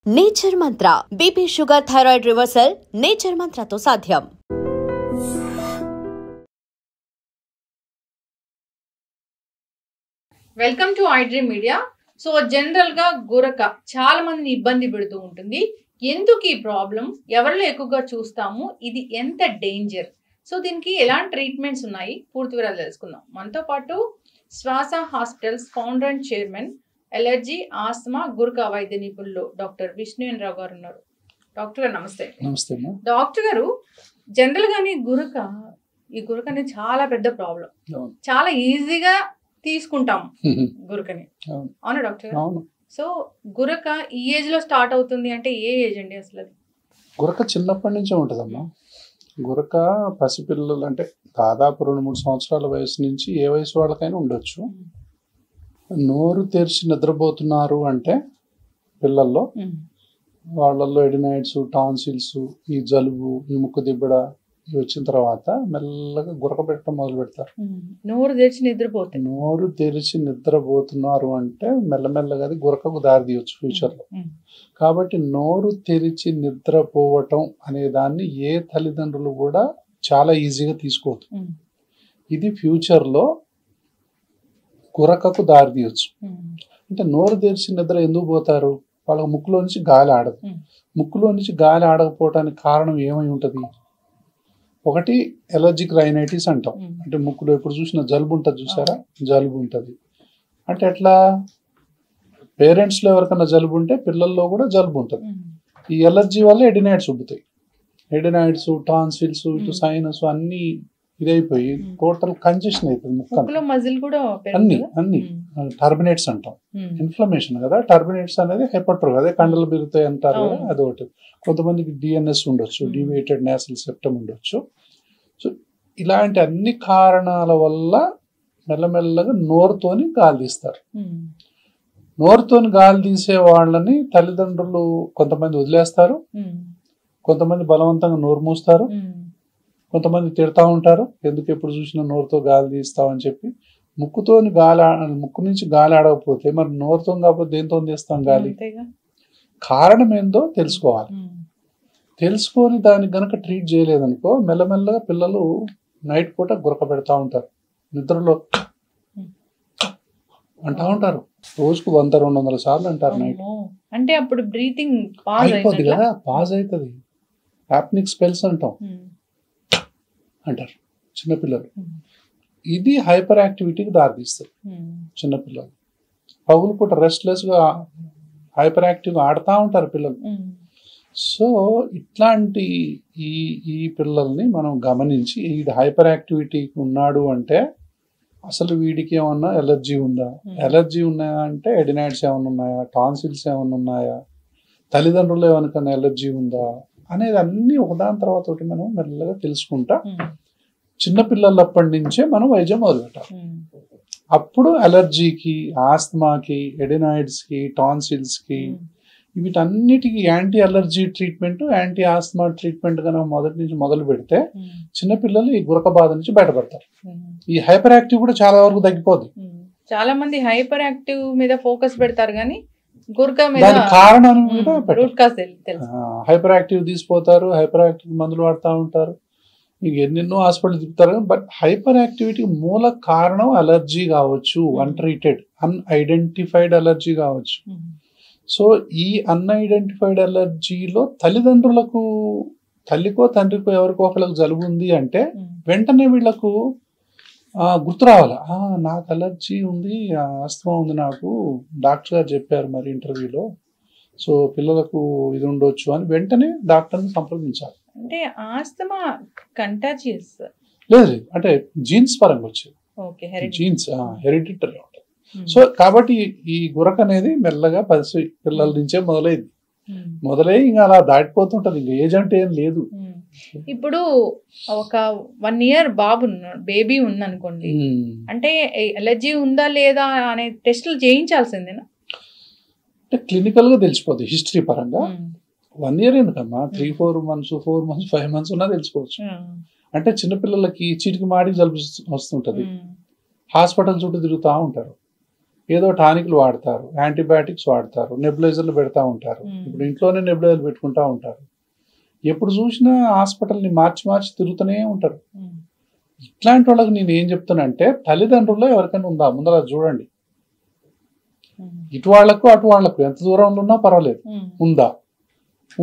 Nature Mantra BP sugar thyroid reversal Nature మంత్రతో సాధ్యం. Welcome to iDream media. So general గా గురక చాలా మందిని ఇబ్బంది పెడుతూ ఉంటుంది. ఎందుకు ఈ ప్రాబ్లం, ఎవరిలో ఎక్కువగా చూస్తాము, ఇది ఎంత డేంజర్, సో దీనికి ఎలాంటి ట్రీట్మెంట్స్ ఉన్నాయి, పూర్తి వివరాలు తెలుసుకుందాం. మనతో పాటు శ్వాస hospitals founder and chairman, allergy, asthma, గురక వైద్య నిపుణులు డాక్టర్ విష్ణువేంద్ర రావు గారు ఉన్నారు. డాక్టర్ గారు నమస్తే. నమస్తే. డాక్టర్ గారు, జనరల్ గానే ఈ గురక అనేది చాలా పెద్ద ప్రాబ్లం. చాలా ఈజీగా తీసుకుంటాం గురకని, అవునా డాక్టర్ గారు? సో గురక ఈ ఏజ్ లో స్టార్ట్ అవుతుంది అంటే ఏ ఏజ్ అండి అసలు? అది గురక చిన్నప్పటి నుంచే ఉంటుందమ్మా. గురక పసిపిల్లలు అంటే దాదాపు 2-3 సంవత్సరాల వయసు నుంచి ఏ వయసు వాళ్ళకైనా ఉండొచ్చు. నోరు తెరిచి నిద్రపోతున్నారు అంటే పిల్లల్లో, వాళ్ళల్లో ఎడినైడ్స్, టాన్సిల్స్, ఈ జలుబు, ఈ ముక్కు దిబ్బడ ఇవి వచ్చిన తర్వాత మెల్లగా గురక పెట్టడం మొదలు పెడతారు. నోరు తెరిచి నిద్రపోతున్నారు అంటే మెల్లమెల్లగా అది గురకకు దారి తీయొచ్చు ఫ్యూచర్లో. కాబట్టి నోరు తెరిచి నిద్రపోవటం అనే దాన్ని ఏ తల్లిదండ్రులు కూడా చాలా ఈజీగా తీసుకోవద్దు. ఇది ఫ్యూచర్లో గురకకు దారి తీయొచ్చు. అంటే నోరు తెరిచి నిద్ర ఎందుకు పోతారు? వాళ్ళకి ముక్కులో నుంచి గాలి ఆడదు. ముక్కులో నుంచి గాలి ఆడకపోవటానికి కారణం ఏమై ఉంటుంది? ఒకటి ఎలర్జిక్ రైనైటిస్ అంటాం. అంటే ముక్కులో ఎప్పుడు చూసినా జలుబు ఉంటుంది, చూసారా? జలుబు ఉంటుంది. అంటే ఎట్లా? పేరెంట్స్లో ఎవరికైనా జలుబు ఉంటే పిల్లల్లో కూడా జలుబు ఉంటుంది. ఈ ఎలర్జీ వల్ల ఎడినైడ్స్ ఉబ్బుతాయి. ఎడినైడ్స్, టాన్సిల్స్, ఇటు సైనస్ అన్ని ఇదైపోయి టోటల్ కంజెషన్ అవుతుంది ముక్క. అన్ని టర్బినేట్స్ అంటాం. ఇన్ఫ్లమేషన్ కదా. టర్బినేట్స్ అనేది హెపట్రో, అదే కండలు పెరుగుతాయి అంటారు కదా, అదొకటి. కొంతమందికి డిఎన్ఎస్ ఉండొచ్చు, డివేటెడ్ నేసల్ సెప్టమ్ ఉండొచ్చు. సో ఇలాంటి అన్ని కారణాల వల్ల మెల్లమెల్లగా నోరుతోని గాలి తీస్తారు. నోరుతోని గాలి తీసే వాళ్ళని తల్లిదండ్రులు కొంతమంది వదిలేస్తారు, కొంతమంది బలవంతంగా నోరు మూస్తారు, కొంతమంది తిడతా ఉంటారు, ఎందుకు ఎప్పుడు చూసినా నోరుతో గాలి తీస్తామని చెప్పి. ముక్కు నుంచి గాలి ఆడకపోతే మరి నోరుతో కాకపోతే దేంతో తీస్తాం గాలి? కారణం ఏందో తెలుసుకోవాలి. తెలుసుకొని దానికి గనక ట్రీట్ చేయలేదనుకో మెల్లమెల్లగా పిల్లలు నైట్ పూట గురక పెడతా ఉంటారు, నిద్రలో అంటా ఉంటారు. రోజుకు 100-200 సార్లు అంటారు నైట్. అంటే అప్పుడు బ్రీతింగ్ అయిపోద్ది కదా, పాజ్ అవుతుంది. యాప్నిక్ స్పెల్స్ అంటాం అంటారు చిన్నపిల్లలు. ఇది హైపర్ యాక్టివిటీకి దారితీస్తుంది. చిన్నపిల్లలు పగులు పూట రెస్ట్లెస్గా హైపర్ యాక్టివ్గా ఆడుతూ ఉంటారు పిల్లలు. సో ఇట్లాంటి ఈ పిల్లల్ని మనం గమనించి వీడి హైపర్ యాక్టివిటీకి ఉన్నాడు అంటే అసలు వీడికి ఏమన్నా ఎలర్జీ ఉందా, ఎలర్జీ ఉన్నాయా అంటే ఎడినైడ్స్ ఏమైనా ఉన్నాయా, టాన్సిల్స్ ఏమైనా ఉన్నాయా, తల్లిదండ్రులు ఏమైనా ఎలర్జీ ఉందా అనేది అన్ని ఒకదాని తర్వాత ఒకటి మనం మెల్లగా తెలుసుకుంటా చిన్నపిల్లలప్పటి నుంచే మనం వైద్యం మొదలుపెట్టాలి. అప్పుడు అలర్జీకి, ఆస్తమాకి, ఎడినాయిడ్స్కి, టాన్సిల్స్కి వీటన్నిటికీ anti allergy treatment, anti asthma treatment కనుక మొదటి నుంచి మొదలు పెడితే చిన్నపిల్లలు ఈ గురక బాధ నుంచి బయటపడతారు. ఈ హైపర్ యాక్టివ్ కూడా చాలా వరకు తగ్గిపోద్ది. చాలా మంది హైపర్ యాక్టివ్ మీద ఫోకస్ పెడతారు కానీ గురక మీద కారణం హైపర్ యాక్టివ్ తీసిపోతారు, హైపర్ యాక్టివ్ మందులు వాడుతూ ఉంటారు, మీకు ఎన్నెన్నో హాస్పిటల్ తిప్పుతారు. బట్ హైపర్ యాక్టివిటీ మూల కారణం అలర్జీ కావచ్చు, అన్ట్రీటెడ్ అన్ఐడెంటిఫైడ్ అలర్జీ కావచ్చు. సో ఈ అన్ఐడెంటిఫైడ్ అలర్జీలో తల్లిదండ్రులకు, తల్లికో తండ్రికో ఎవరికో ఒకరికి జలుబు ఉంది అంటే వెంటనే వీళ్ళకు గుర్తు రావాలి, నాకు అలర్జీ ఉంది, ఆస్తమా ఉంది, నాకు డాక్టర్ గారు చెప్పారు మరి ఇంటర్వ్యూలో, సో పిల్లలకు ఇది ఉండొచ్చు అని వెంటనే డాక్టర్ని సంప్రదించాలి. అంటే ఆస్తమా కంటాజియస్ లేదు, అంటే జీన్స్ పరంగా వచ్చేది. జీన్స్ హెరిడిటరీ ఉంటుంది. సో కాబట్టి ఈ గురక అనేది మెల్లగా పిల్లల నుంచే మొదలై ఇంకా అలా దాటిపోతుంటది. ఇంకా ఏజ్ అంటే ఏం లేదు. ఇప్పుడు ఒక 1 year బేబీ ఉందనుకోండి, అంటే ఎలర్జీ ఉందా లేదా అనే టెస్టులు చేయించాల్సిందేనా? అంటే క్లినికల్ గా తెలిసిపోతుంది హిస్టరీ పరంగా. 1 year ఎందుకమ్మా, 3-4 months, 4 months, 5 months ఉన్నా తెలుసుకోవచ్చు. అంటే చిన్నపిల్లలకి చీటికి మాడి జలుబు వస్తుంటది, హాస్పిటల్ చుట్టూ తిరుగుతూ ఉంటారు. ఏదో టానిక్లు వాడతారు, యాంటీబయాటిక్స్ వాడతారు, నెబులైజర్లు పెడతా ఉంటారు. ఇప్పుడు ఇంట్లోనే నెబులైజర్లు పెట్టుకుంటా ఉంటారు. ఎప్పుడు చూసినా హాస్పిటల్ని మార్చి మార్చి తిరుగుతూనే ఉంటారు. ఇట్లాంటి వాళ్ళకి నేను ఏం చెప్తానంటే, తల్లిదండ్రుల్లో ఎవరికైనా ఉందా ముందర చూడండి. ఇటు వాళ్లకు అటు వాళ్లకు ఎంత దూరంలో ఉన్నా పర్వాలేదు, ఉందా?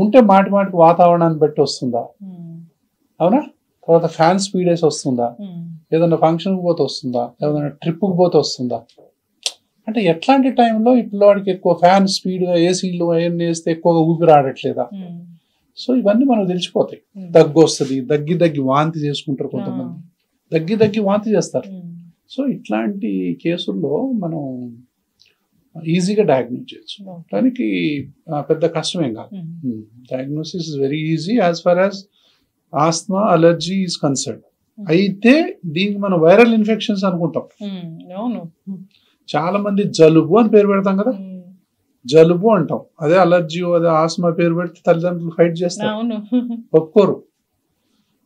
ఉంటే మాటి మాటికి వాతావరణాన్ని బట్టి వస్తుందా? అవునా? తర్వాత ఫ్యాన్ స్పీడ్ వేసి వస్తుందా? ఏదైనా ఫంక్షన్కి పోతే వస్తుందా? ఏదైనా ట్రిప్కి పోతే వస్తుందా? అంటే ఎట్లాంటి టైంలో ఈ పిల్లవాడికి ఎక్కువ ఫ్యాన్ స్పీడ్గా ఏసీలు అవన్నీ వేస్తే ఎక్కువగా ఊపిరి ఆడట్లేదా? సో ఇవన్నీ మనకు తెలిసిపోతాయి. దగ్గు వస్తుంది, దగ్గి వాంతి చేసుకుంటారు కొంతమంది, దగ్గి వాంతి చేస్తారు. సో ఇట్లాంటి కేసుల్లో మనం ఈజీగా డయాగ్నోస్ చేయొచ్చు. దానికి పెద్ద కష్టమేం కాదు. Diagnosis is very easy as far as asthma allergy is concern. అయితే దీనికి మనం వైరల్ ఇన్ఫెక్షన్స్ అనుకుంటాం. చాలా మంది జలుబు అని పేరు పెడతాం కదా, జలుబు అంటాం. అదే అలర్జీ అదే ఆస్మా పేరు పెడితే తల్లిదండ్రులు ఫైట్ చేస్తారు, ఒప్పుకోరు.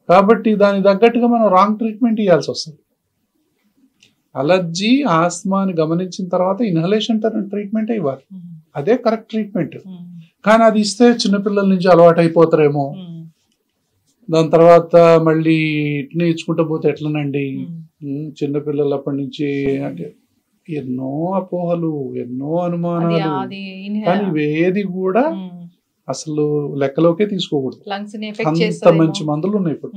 కాబట్టి దానికి తగ్గట్టుగా మనం రాంగ్ ట్రీట్మెంట్ ఇవ్వాల్సి వస్తుంది. అలర్జీ ఆస్మాని గమనించిన తర్వాత ఇన్హలేషన్ ట్రీట్మెంటే ఇవ్వాలి, అదే కరెక్ట్ ట్రీట్మెంట్. కానీ అది ఇస్తే చిన్నపిల్లల నుంచి అలవాటు అయిపోతారేమో, దాని తర్వాత మళ్ళీ ఇట్లా ఇచ్చుకుంటూ పోతే ఎట్లనండి. చిన్నపిల్లలు అప్పటి నుంచి అంటే ఎన్నో అపోహలు, ఎన్నో అనుమానాలు, కానీ ఇవేది కూడా అసలు లెక్కలోకే తీసుకోకూడదు. అంత మంచి మందులు ఉన్నాయి ఇప్పుడు.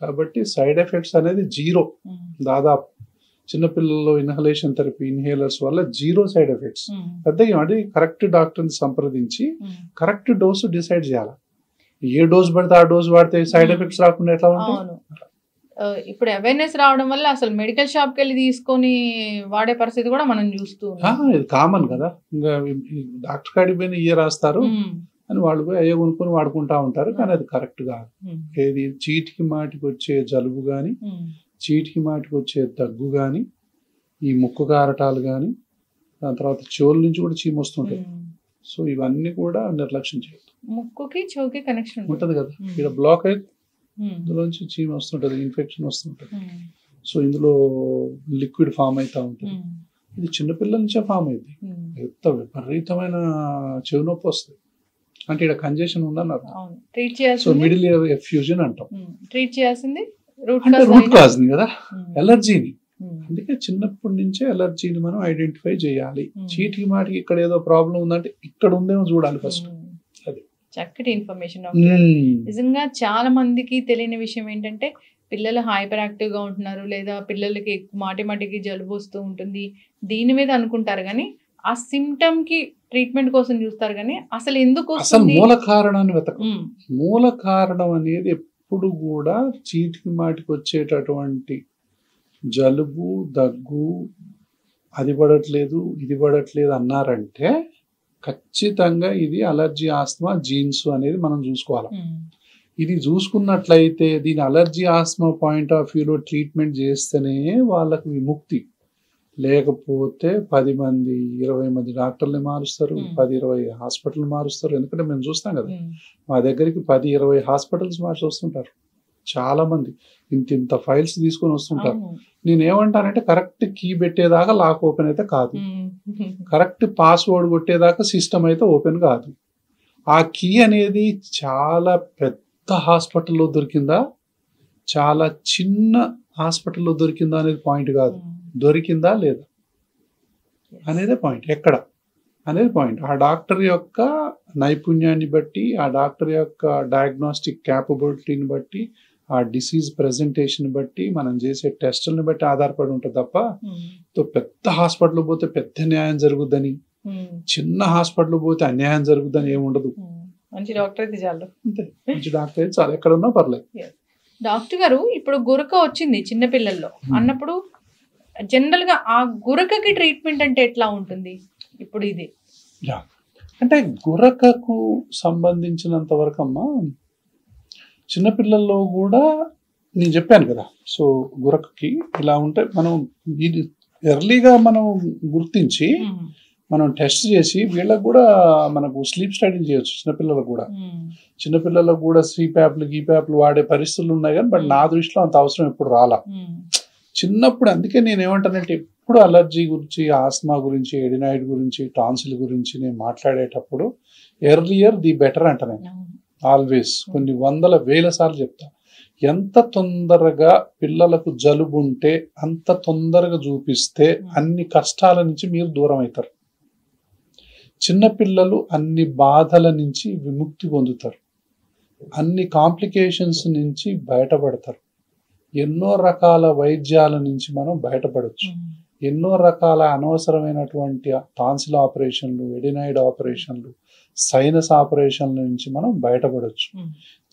కాబట్టి సైడ్ ఎఫెక్ట్స్ అనేది జీరో దాదాపు. చిన్నపిల్లల్లో ఇన్హలేషన్ థెరపీ ఇన్హేలర్స్ వల్ల జీరో సైడ్ ఎఫెక్ట్స్. పెద్దగా అంటే కరెక్ట్ డాక్టర్ని సంప్రదించి కరెక్ట్ డోసు డిసైడ్ చేయాలి. ఏ డోస్ పడితే ఆ డోస్ వాడితే సైడ్ ఎఫెక్ట్స్ రాకుండా ఎట్లా ఉంటాయి? ఇప్పుడు అవేర్నెస్ రావడం వల్ల అసలు మెడికల్ షాప్కి వెళ్ళి తీసుకొని వాడే పరిస్థితి కూడా మనం చూస్తూ ఇది కామన్ కదా. ఇంకా డాక్టర్ కాడికి పోయిన ఇయర్ రాస్తారు అని వాళ్ళు పోయి అయ్యే కొనుక్కొని వాడుకుంటా ఉంటారు. కానీ అది కరెక్ట్ కాదు. ఏది చీటికి మాటికి వచ్చే జలుబు కానీ, చీటికి మాటికి వచ్చే దగ్గు కానీ, ఈ ముక్కు కారటాలు కానీ, దాని తర్వాత చెవుల నుంచి కూడా చీమ వస్తుంటాయి. సో ఇవన్నీ కూడా నిర్లక్ష్యం చేయొద్దు. ముక్కుకి చెవుకి కనెక్షన్ ఉంటుంది కదా, ఇక్కడ బ్లాక్ అయితే ఇందులోంచి చీమ వస్తుంటది, ఇన్ఫెక్షన్ వస్తుంటది. సో ఇందులో లిక్విడ్ ఫామ్ అవుతా ఉంటుంది. ఇది చిన్నపిల్లల నుంచే ఫామ్ అయింది. ఎంత విపరీతమైన చెవి నొప్పి వస్తుంది. అంటే ఇక్కడ కంజెషన్ ఉందన్నారు. సో మిడిల్ ఇయర్ ఎఫ్యూజన్ అంటాం. ట్రీట్ చేయాల్సింది రూట్ కాజ్ కదా, ఎలర్జీని. అందుకే చిన్నప్పటి నుంచే ఎలర్జీని మనం ఐడెంటిఫై చేయాలి. చీటికి మాటికి ఇక్కడ ఏదో ప్రాబ్లం ఉందంటే ఇక్కడ ఉందేమో చూడాలి ఫస్ట్. అది చక్కటి ఇన్ఫర్మేషన్. నిజంగా చాలా మందికి తెలియని విషయం ఏంటంటే, పిల్లలు హైపర్ యాక్టివ్ గా ఉంటున్నారు, లేదా పిల్లలకి మాటికి జలుబు వస్తూ ఉంటుంది, దీని మీద అనుకుంటారు. కానీ ఆ సిమ్టమ్ కి ట్రీట్మెంట్ కోసం చూస్తారు. కానీ అసలు ఎందుకు అసలు మూల కారణాన్ని వెతకం. మూల కారణం అనేది ఎప్పుడు కూడా చీటికి మాటికి వచ్చేటటువంటి జలుబు దగ్గు, అది పడట్లేదు ఇది పడట్లేదు అన్నారంటే ఖచ్చితంగా ఇది అలర్జీ ఆస్మా జీన్స్ అనేది మనం చూసుకోవాలి. ఇది చూసుకున్నట్లయితే దీని అలర్జీ ఆస్మా పాయింట్ ఆఫ్ వ్యూలో ట్రీట్మెంట్ చేస్తేనే వాళ్ళకి విముక్తి. లేకపోతే 10 మంది 20 మంది డాక్టర్ని మారుస్తారు, 10-20 హాస్పిటల్ మారుస్తారు. ఎందుకంటే మేము చూస్తాం కదా, మా దగ్గరికి 10-20 హాస్పిటల్స్ మార్చి వస్తుంటారు చాలా మంది. ఇంత ఫైల్స్ తీసుకొని వస్తుంటారు. నేనేమంటానంటే కరెక్ట్ కీ పెట్టేదాకా లాక్ ఓపెన్ అయితే కాదు, కరెక్ట్ పాస్వర్డ్ కొట్టేదాకా సిస్టమ్ అయితే ఓపెన్ కాదు. ఆ కీ అనేది చాలా పెద్ద హాస్పిటల్లో దొరికిందా, చాలా చిన్న హాస్పిటల్లో దొరికిందా అనేది పాయింట్ కాదు, దొరికిందా లేదా అనేదే పాయింట్. ఎక్కడ అనేది పాయింట్. ఆ డాక్టర్ యొక్క నైపుణ్యాన్ని బట్టి, ఆ డాక్టర్ యొక్క డయాగ్నోస్టిక్ క్యాపబిలిటీని బట్టి, ఆ డిసీజ్ ప్రెజెంటేషన్ బట్టి, మనం చేసే టెస్టులను బట్టి ఆధారపడి ఉంటుంది తప్ప పెద్ద హాస్పిటల్ పోతే పెద్ద న్యాయం జరుగుద్దని, చిన్న హాస్పిటల్ పోతే అన్యాయం జరుగుద్దని ఏముండదు. మంచి డాక్టర్ అయితే చాలు. అంతే, మంచి డాక్టర్ అయితే చాలు, ఎక్కడ ఉన్నా పర్లేదు. డాక్టర్ గారు, ఇప్పుడు గురక వచ్చింది చిన్నపిల్లల్లో అన్నప్పుడు జనరల్ గా ఆ గురకకి ట్రీట్మెంట్ అంటే ఎట్లా ఉంటుంది? ఇప్పుడు ఇది అంటే గురకకు సంబంధించినంత వరకు అమ్మా, చిన్నపిల్లల్లో కూడా నేను చెప్పాను కదా. సో గురకకి ఇలా ఉంటే మనం ఇది ఎర్లీగా మనం గుర్తించి మనం టెస్ట్ చేసి వీళ్ళకి కూడా మనకు స్లీప్ స్టడీలు చేయొచ్చు. చిన్నపిల్లలకు కూడా సిప్యాప్లు గీప్యాప్లు వాడే పరిస్థితులు ఉన్నాయి. కానీ బట్ నా దృష్టిలో అంత అవసరం ఎప్పుడు రాలా. చిన్నప్పుడు అందుకే నేను ఏమంటానంటే ఎప్పుడు అలర్జీ గురించి, ఆస్మా గురించి, ఎడినాయిడ్ గురించి, టాన్సిల్ గురించి నేను మాట్లాడేటప్పుడు ఎర్లియర్ ది బెటర్ అంట నేను ఆల్వేస్. కొన్ని వందల వేల సార్లు చెప్తా. ఎంత తొందరగా పిల్లలకు జలుబు ఉంటే అంత తొందరగా చూపిస్తే అన్ని కష్టాల నుంచి మీరు దూరం అవుతారు. చిన్నపిల్లలు అన్ని బాధల నుంచి విముక్తి పొందుతారు, అన్ని కాంప్లికేషన్స్ నుంచి బయటపడతారు, ఎన్నో రకాల వైద్యాల నుంచి మనం బయటపడవచ్చు, ఎన్నో రకాల అనవసరమైనటువంటి టాన్సిల్ ఆపరేషన్లు, ఎడినాయిడ్ ఆపరేషన్లు, సైనస్ ఆపరేషన్ల నుంచి మనం బయటపడవచ్చు.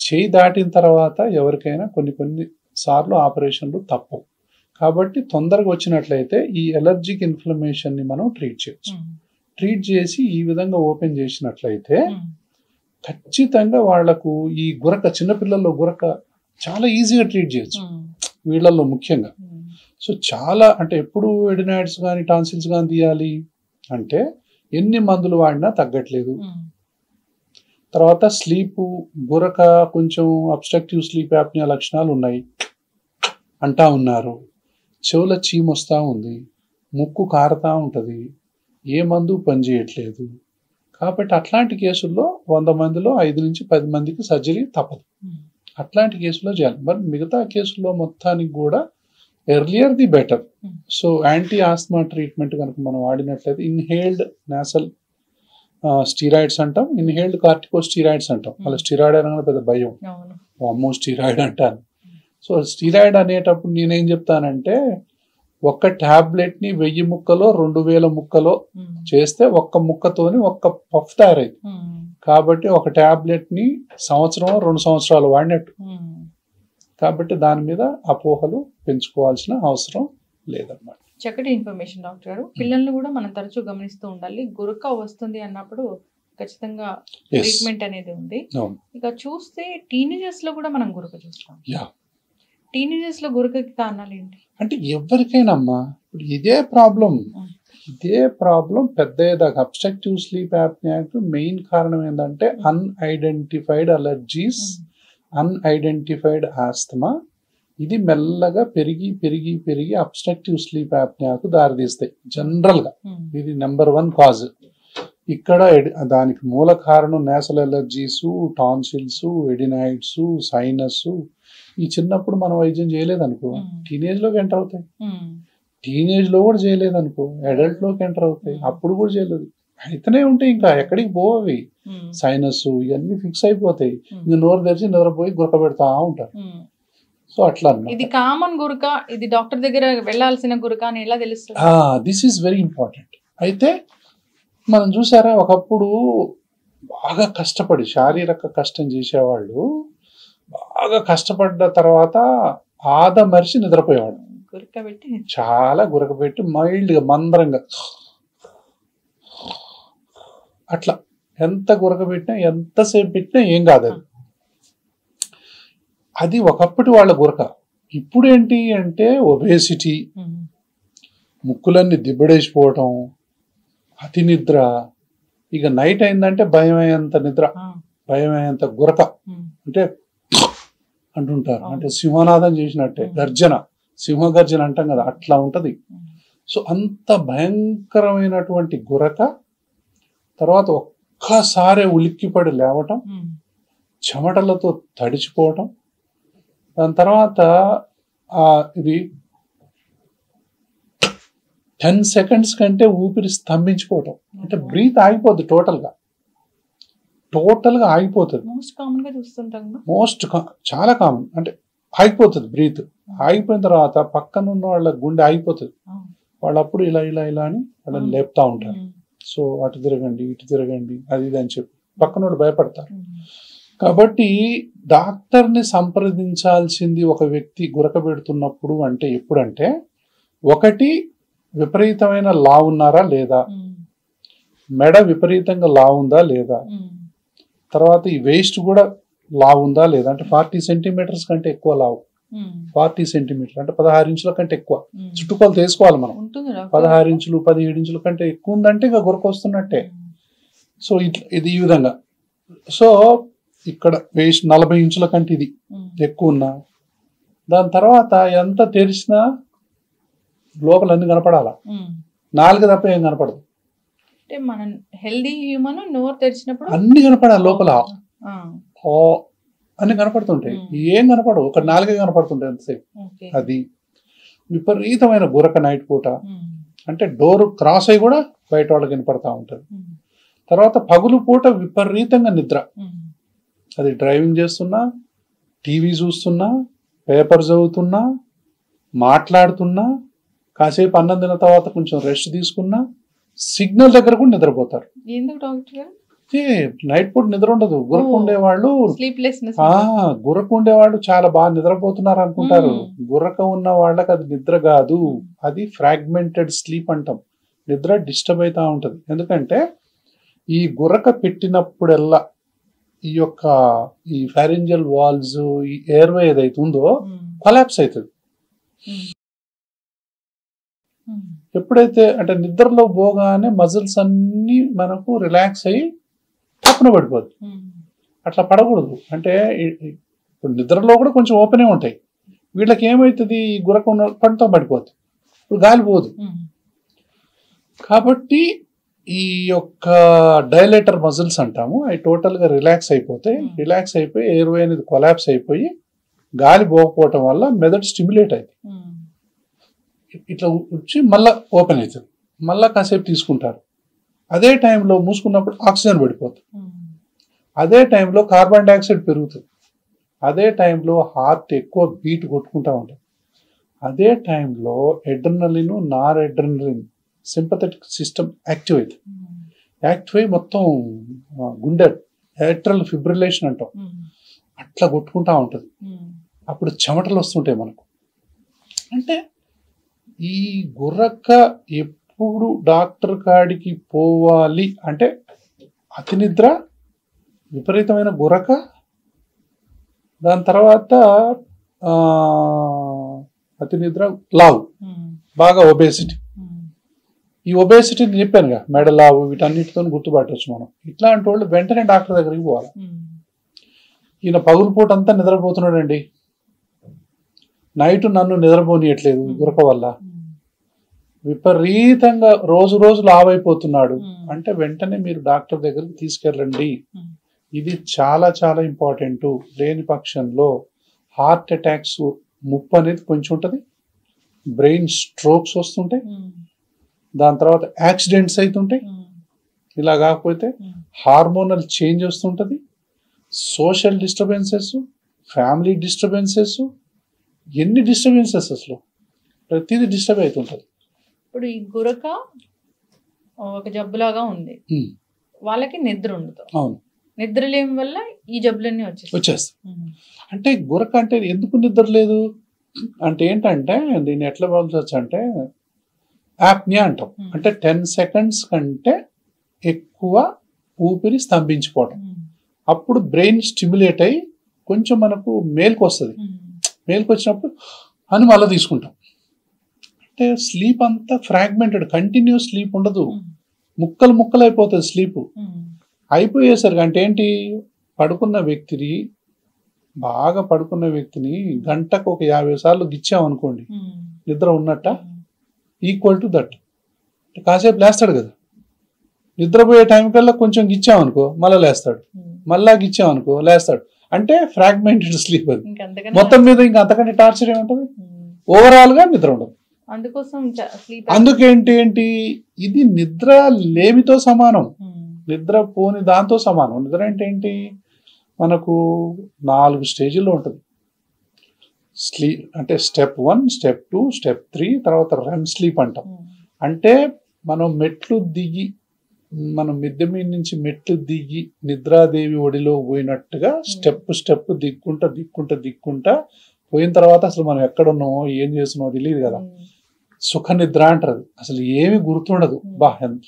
చేయి దాటిన తర్వాత ఎవరికైనా కొన్ని సార్లు ఆపరేషన్లు తప్పవు. కాబట్టి తొందరగా వచ్చినట్లయితే ఈ ఎలర్జిక్ ఇన్ఫ్లమేషన్ ని మనం ట్రీట్ చేయొచ్చు. ట్రీట్ చేసి ఈ విధంగా ఓపెన్ చేసినట్లయితే ఖచ్చితంగా వాళ్లకు ఈ గురక, చిన్నపిల్లల్లో గురక చాలా ఈజీగా ట్రీట్ చేయొచ్చు వీళ్ళల్లో ముఖ్యంగా. సో చాలా అంటే ఎప్పుడు ఎడినాయిడ్స్ కానీ టాన్సిల్స్ కానీ తీయాలి అంటే ఎన్ని మందులు వాడినా తగ్గట్లేదు. తర్వాత స్లీపు, గురక, కొంచెం అబ్స్ట్రక్టివ్ స్లీప్ యాప్నియా లక్షణాలు ఉన్నాయి అంటా ఉన్నారు, చెవుల చీమొస్తా ఉంది, ముక్కు కారుతా ఉంటుంది, ఏ మందు పనిచేయట్లేదు. కాబట్టి అట్లాంటి కేసుల్లో 100 మందిలో 5 నుంచి 10 మందికి సర్జరీ తప్పదు. అట్లాంటి కేసుల్లో చేయాలి. మరి మిగతా కేసుల్లో మొత్తానికి కూడా earlier the better. So anti asthma treatment కనుక మనం వాడినట్లయితే ఇన్హేల్డ్ నాసల్ స్టీరాయిడ్స్ అంటాం, ఇన్హేల్డ్ కార్టికోస్టీరాయిడ్స్ అంటాం. అలా స్టీరాయిడ్ అనగానే పెద్ద భయం, అమ్మో స్టీరాయిడ్ అంటాను. సో స్టీరాయిడ్ అనేటప్పుడు నేనేం చెప్తానంటే ఒక్క టాబ్లెట్ ని 1000 ముక్కలో 2000 ముక్కలో చేస్తే ఒక్క ముక్కతోని ఒక్క పఫ్ తయారైంది. కాబట్టి ఒక టాబ్లెట్ ని 1-2 సంవత్సరాలు వాడినట్టు. కాబట్టి దాని మీద అపోహలు పెంచుకోవాల్సిన అవసరం లేదన్నమాట. చక్కటి ఇన్ఫర్మేషన్ డాక్టర్ గారు. పిల్లల్ని కూడా మనం తరచూ గమనిస్తూ ఉండాలి. గురక వస్తుంది అన్నప్పుడు ఖచ్చితంగా ట్రీట్మెంట్ అనేది ఉంది. ఇక చూస్తే టీనేజర్స్ లో కూడా మనం గురక చూస్తాం. టీనేజర్స్ లో గురకకి కారణాలు ఏంటి అంటే ఎవరికైనా అమ్మా ఇప్పుడు ఇదే ప్రాబ్లం పెద్ద అబ్స్ట్రక్టివ్ స్లీప్ యాప్నియాకు మెయిన్ కారణం ఏంటంటే అన్ఐడెంటిఫైడ్ అలర్జీస్, అన్ఐడెంటిఫైడ్ ఆస్తమా. ఇది మెల్లగా పెరిగి అబ్స్ట్రక్టివ్ స్లీప్ యాప్నియాకు దారితీస్తాయి జనరల్గా. ఇది నెంబర్ 1 కాజ్. ఇక్కడ దానికి మూల కారణం nasal allergies, tonsils, adenoids, sinus. ఈ చిన్నప్పుడు మనం వైద్యం చేయలేదనుకో టీనేజ్ లోకి ఎంటర్ అవుతాయి, టీనేజ్ లో కూడా చేయలేదనుకో అడల్ట్ లోకి ఎంటర్ అవుతాయి, అప్పుడు కూడా చేయలేదు. అయితేనే ఉంటాయి, ఇంకా ఎక్కడికి పోవి. సైనస్ ఇవన్నీ ఫిక్స్ అయిపోతాయి, ఇంకా నోరు తెరిచి నిద్రపోయి గురక పెడతా ఉంటారు. సో అట్లా ఇది కామన్ గురక, ఇది డాక్టర్ దగ్గర వెళ్ళాల్సిన గురక అని ఎలా తెలుస్తుంది? This is very important. అయితే మనం చూసారా ఒకప్పుడు బాగా కష్టపడి శారీరక కష్టం చేసేవాళ్ళు బాగా కష్టపడ్డ తర్వాత ఆదమరిచి నిద్రపోయేవాడు. చాలా గురక పెట్టి మైల్డ్గా మందరంగా అట్లా ఎంత గురక పెట్టినా ఎంతసేపు పెట్టినా ఏం కాదు. అది ఒకప్పటి వాళ్ళ గురక. ఇప్పుడు ఏంటి అంటే ఒబేసిటీ, ముక్కులన్నీ దిబ్బడేసిపోవటం, అతి నిద్ర, ఇక నైట్ అయిందంటే భయమయ్యేంత నిద్ర, భయమయ్యేంత గురక. అంటే అంటుంటారు, అంటే సింహనాదం చేసినట్టే గర్జన, సింహగర్జన అంటాం కదా, అట్లా ఉంటది. సో అంత భయంకరమైనటువంటి గురక. తర్వాత ఒక్కసారి ఉలిక్కిపడి లేవటం, చెమటలతో తడిచిపోవటం, దాని తర్వాత ఇది 10 సెకండ్స్ కంటే ఊపిరి స్తంభించిపోవటం, అంటే బ్రీత్ ఆగిపోద్ది, టోటల్గా ఆగిపోతుంది. చాలా కామన్, అంటే ఆగిపోతుంది బ్రీత్. ఆగిపోయిన తర్వాత పక్కన ఉన్న వాళ్ళ గుండె ఆగిపోతుంది. వాళ్ళు అప్పుడు ఇలా అని వాళ్ళని లేపుతా ఉంటారు. సో అటు తిరగండి, ఇటు తిరగండి, అది ఇది అని చెప్పి పక్కన వాళ్ళు భయపడతారు. కాబట్టి డాక్టర్ని సంప్రదించాల్సింది ఒక వ్యక్తి గురక పెడుతున్నప్పుడు అంటే ఎప్పుడంటే, ఒకటి విపరీతమైన లా ఉన్నారా లేదా, మెడ విపరీతంగా లా ఉందా లేదా, తర్వాత ఈ వేస్ట్ కూడా లా ఉందా లేదా, అంటే 40 సెంటీమీటర్స్ కంటే ఎక్కువ లావు, 40 సెంటీమీటర్ అంటే 16 ఇంచుల కంటే ఎక్కువ చుట్టుకొలత వేసుకోవాలి మనం. 16 ఇంచులు 17 ఇంచుల కంటే ఎక్కువ ఉందంటే ఇక గురక వస్తున్నట్టే. సో ఇది ఈ విధంగా. సో ఇక్కడ వేస్ట్ 40 ఇంచుల కంటే ఇది ఎక్కువ ఉన్నా, దాని తర్వాత ఎంత తెరిచినా లోపల అన్ని కనపడాలా, నాలుగు తప్ప ఏం కనపడదు. అంటే మనం హెల్దీ హ్యూమన్ నోరు తెరిచినప్పుడు అన్ని కనపడాలి లోపల, ఓ అన్ని కనపడుతుంటాయి. ఏం కనపడవు, ఒక నాలుగే కనపడుతుంటాయి అంతసేపు. అది విపరీతమైన గురక నైట్ పూట, అంటే డోర్ క్రాస్ అయ్యి కూడా బయట వాళ్ళకి వినపడతా ఉంటుంది. తర్వాత పగులు పూట విపరీతంగా నిద్ర, అది డ్రైవింగ్ చేస్తున్నా, టీవీ చూస్తున్నా, పేపర్ చదువుతున్నా, మాట్లాడుతున్నా, కాసేపు అన్నం తిన్న తర్వాత కొంచెం రెస్ట్ తీసుకున్నా, సిగ్నల్ దగ్గర కూడా నిద్రపోతారు. ఎందుకు డాక్టర్ గారు? నైట్ పూట నిద్ర ఉండదు. గురకుండేవాళ్ళు గురకుండేవాళ్ళు చాలా బాగా నిద్రపోతున్నారు అనుకుంటారు. గురక ఉన్న వాళ్ళకి అది నిద్ర కాదు, అది ఫ్రాగ్మెంటెడ్ స్లీప్ అంటాం. నిద్ర డిస్టర్బ్ అవుతా ఉంటది. ఎందుకంటే ఈ గురక పెట్టినప్పుడల్లా ఈ ఫారింజియల్ వాల్స్, ఈ ఎయిర్వే ఏదైతే ఉందో కొలాప్స్ అవుతుంది. ఎప్పుడైతే అంటే నిద్రలో పోగానే మజిల్స్ అన్ని మనకు రిలాక్స్ అయ్యి పక్కన పడిపోద్ది. అట్లా పడకూడదు. అంటే నిద్రలో కూడా కొంచెం ఓపెనే ఉంటాయి. వీళ్ళకి ఏమవుతుంది, ఈ గురక ఉన్న పంటతో పడిపోద్ది, ఇప్పుడు గాలి పోదు. కాబట్టి ఈ యొక్క డైలేటర్ మజిల్స్ అంటాము, అవి టోటల్గా రిలాక్స్ అయిపోతాయి. రిలాక్స్ అయిపోయి ఎయిర్వే అనేది కొలాప్స్ అయిపోయి గాలి పోకపోవటం వల్ల మెదడు స్టిమ్యులేట్ అవుతుంది. ఇట్లా వచ్చి మళ్ళీ ఓపెన్ అవుతుంది, మళ్ళీ కాసేపు తీసుకుంటారు. అదే టైంలో మూసుకున్నప్పుడు ఆక్సిజన్ పడిపోతుంది. అదే టైంలో కార్బన్ డైఆక్సైడ్ పెరుగుతుంది. అదే టైంలో హార్ట్ ఎక్కువ బీట్ కొట్టుకుంటూ ఉంటుంది. అదే టైంలో ఎడ్రినలిన్, నార్ ఎడ్రినలిన్, సింపథెటిక్ సిస్టమ్ యాక్టివ్ అవుతుంది. యాక్టివ్ అయ్యి మొత్తం గుండె ఏట్రల్ ఫిబ్రిలేషన్ అంటాం, అట్లా కొట్టుకుంటా ఉంటుంది. అప్పుడు చెమటలు వస్తుంటాయి మనకు. అంటే ఈ గుర్రక ఎప్పుడు డాక్టర్ కాడికి పోవాలి అంటే అతి నిద్ర, విపరీతమైన గురక, దాని తర్వాత అతి నిద్ర, లావు, బాగా ఒబేసిటీ. ఈ ఒబేసిటీని చెప్పానుగా, మెడలావు, వీటన్నిటితో గుర్తుపట్టవచ్చు మనం. ఇట్లాంటి వాళ్ళు వెంటనే డాక్టర్ దగ్గరికి పోవాలి. ఈయన పగులు పూట అంతా నిద్రపోతున్నాడండి, నైట్ నన్ను నిద్రపోనియట్లేదు గురక వల్ల, విపరీతంగా రోజు రోజు లావైపోతున్నాడు అంటే వెంటనే మీరు డాక్టర్ దగ్గరికి తీసుకెళ్ళండి. ఇది చాలా చాలా ఇంపార్టెంట్. లేని పక్షంలో హార్ట్ అటాక్స్ ముప్పు అనేది కొంచెం ఉంటుంది, బ్రెయిన్ స్ట్రోక్స్ వస్తుంటాయి, దాని తర్వాత యాక్సిడెంట్స్ అవుతుంటాయి. ఇలా కాకపోతే హార్మోనల్ చేంజ్ వస్తుంటుంది, సోషల్ డిస్టర్బెన్సెస్, ఫ్యామిలీ డిస్టర్బెన్సెస్, ఎన్ని డిస్టర్బెన్సెస్ అసలు ప్రతిదీ డిస్టర్బ్ అవుతుంటుంది. ఇప్పుడు ఈ గురక ఒక జబ్బులాగా ఉంది, వాళ్ళకి నిద్ర ఉండదు. అవును, నిద్ర లేని వల్ల ఈ జబ్బులన్నీ వచ్చేస్తాయి. అంటే గురక అంటే ఎందుకు నిద్ర లేదు అంటే ఏంటంటే దీన్ని ఎట్లా భావించవచ్చు అంటే యాప్నియా అంటాం. అంటే 10 seconds కంటే ఎక్కువ ఊపిరి స్తంభించిపోవడం. అప్పుడు బ్రెయిన్ స్టిమ్యులేట్ అయ్యి కొంచెం మనకు మేలుకు వస్తుంది. మేలుకు వచ్చినప్పుడు అని మళ్ళీ తీసుకుంటాం. అంటే స్లీప్ అంతా ఫ్రాగ్మెంటెడ్, కంటిన్యూస్ స్లీప్ ఉండదు, ముక్కలు ముక్కలు అయిపోతుంది స్లీప్. అయిపోయేసరికి అంటే ఏంటి, బాగా పడుకున్న వ్యక్తిని గంటకు ఒక 50 సార్లు గిచ్చామనుకోండి, నిద్ర ఉన్నట్ట, ఈక్వల్ టు దట్. కాసేపు లేస్తాడు కదా, నిద్రపోయే టైం కల్లా కొంచెం గిచ్చామనుకో మళ్ళీ లేస్తాడు, మళ్ళా గిచ్చామనుకో లేస్తాడు. అంటే ఫ్రాగ్మెంటెడ్ స్లీప్ అది. మొత్తం మీద ఇంకా అంతకంటే టార్చర్ ఏముంటుంది, ఓవరాల్ గా నిద్ర ఉండదు. అందుకేంటి ఇది నిద్ర లేమితో సమానం, నిద్ర పోని దాంతో సమానం. నిద్ర అంటే ఏంటి, మనకు 4 స్టేజ్లో ఉంటుంది స్లీప్. అంటే స్టెప్ 1, స్టెప్ 2, స్టెప్ 3, తర్వాత రెమ్ స్లీప్ అంటాం. అంటే మనం మిద్దె మీద నుంచి మెట్లు దిగి నిద్రాదేవి ఒడిలో పోయినట్టుగా స్టెప్ దిక్కుంటా పోయిన తర్వాత అసలు మనం ఎక్కడున్నామో ఏం చేస్తున్నామో తెలియదు కదా, సుఖ నిద్ర అంటారు. అసలు ఏమి గుర్తుండదు,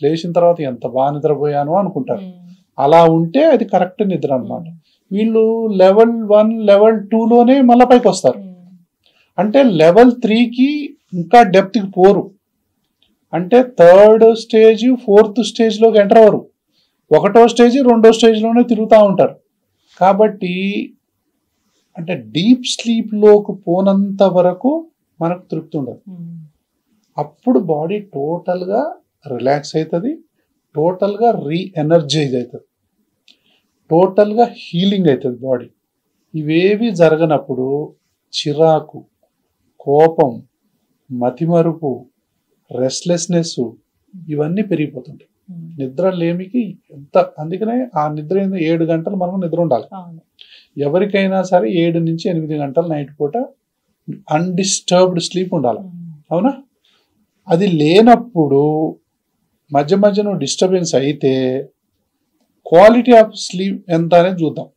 లేచిన తర్వాత ఎంత బాగా నిద్రపోయానో అనుకుంటారు. అలా ఉంటే అది కరెక్ట్ నిద్ర అన్నమాట. వీళ్ళు లెవెల్ 1, లెవెల్ 2లోనే మళ్ళీ పైకి వస్తారు. అంటే లెవెల్ 3కి ఇంకా డెప్త్కి పోరు. అంటే 3rd స్టేజ్ 4th స్టేజ్లోకి ఎంటర్ అవ్వరు. 1వ స్టేజ్ 2వ స్టేజ్లోనే తిరుగుతూ ఉంటారు. కాబట్టి అంటే డీప్ స్లీప్లోకి పోనంత వరకు మనకు తృప్తి ఉండదు. అప్పుడు బాడీ టోటల్గా రిలాక్స్ అవుతుంది, టోటల్గా ఎనర్జైజ్ అవుతుంది, టోటల్గా హీలింగ్ అవుతుంది బాడీ. ఇవేవి జరగనప్పుడు చిరాకు, కోపం, మతిమరుపు, రెస్ట్లెస్నెస్ ఇవన్నీ పెరిగిపోతుంటాయి. నిద్ర లేమికి ఎంత, అందుకనే ఆ నిద్ర 7 గంటలు మనకు నిద్ర ఉండాలి. ఎవరికైనా సరే 7 నుంచి 8 గంటలు నైట్ పూట అన్డిస్టర్బ్డ్ స్లీప్ ఉండాలి, అవునా? అది లేనప్పుడు మధ్య మధ్యలో డిస్టర్బెన్స్ అయితే క్వాలిటీ ఆఫ్ స్లీప్ ఎంత అనేది చూద్దాం.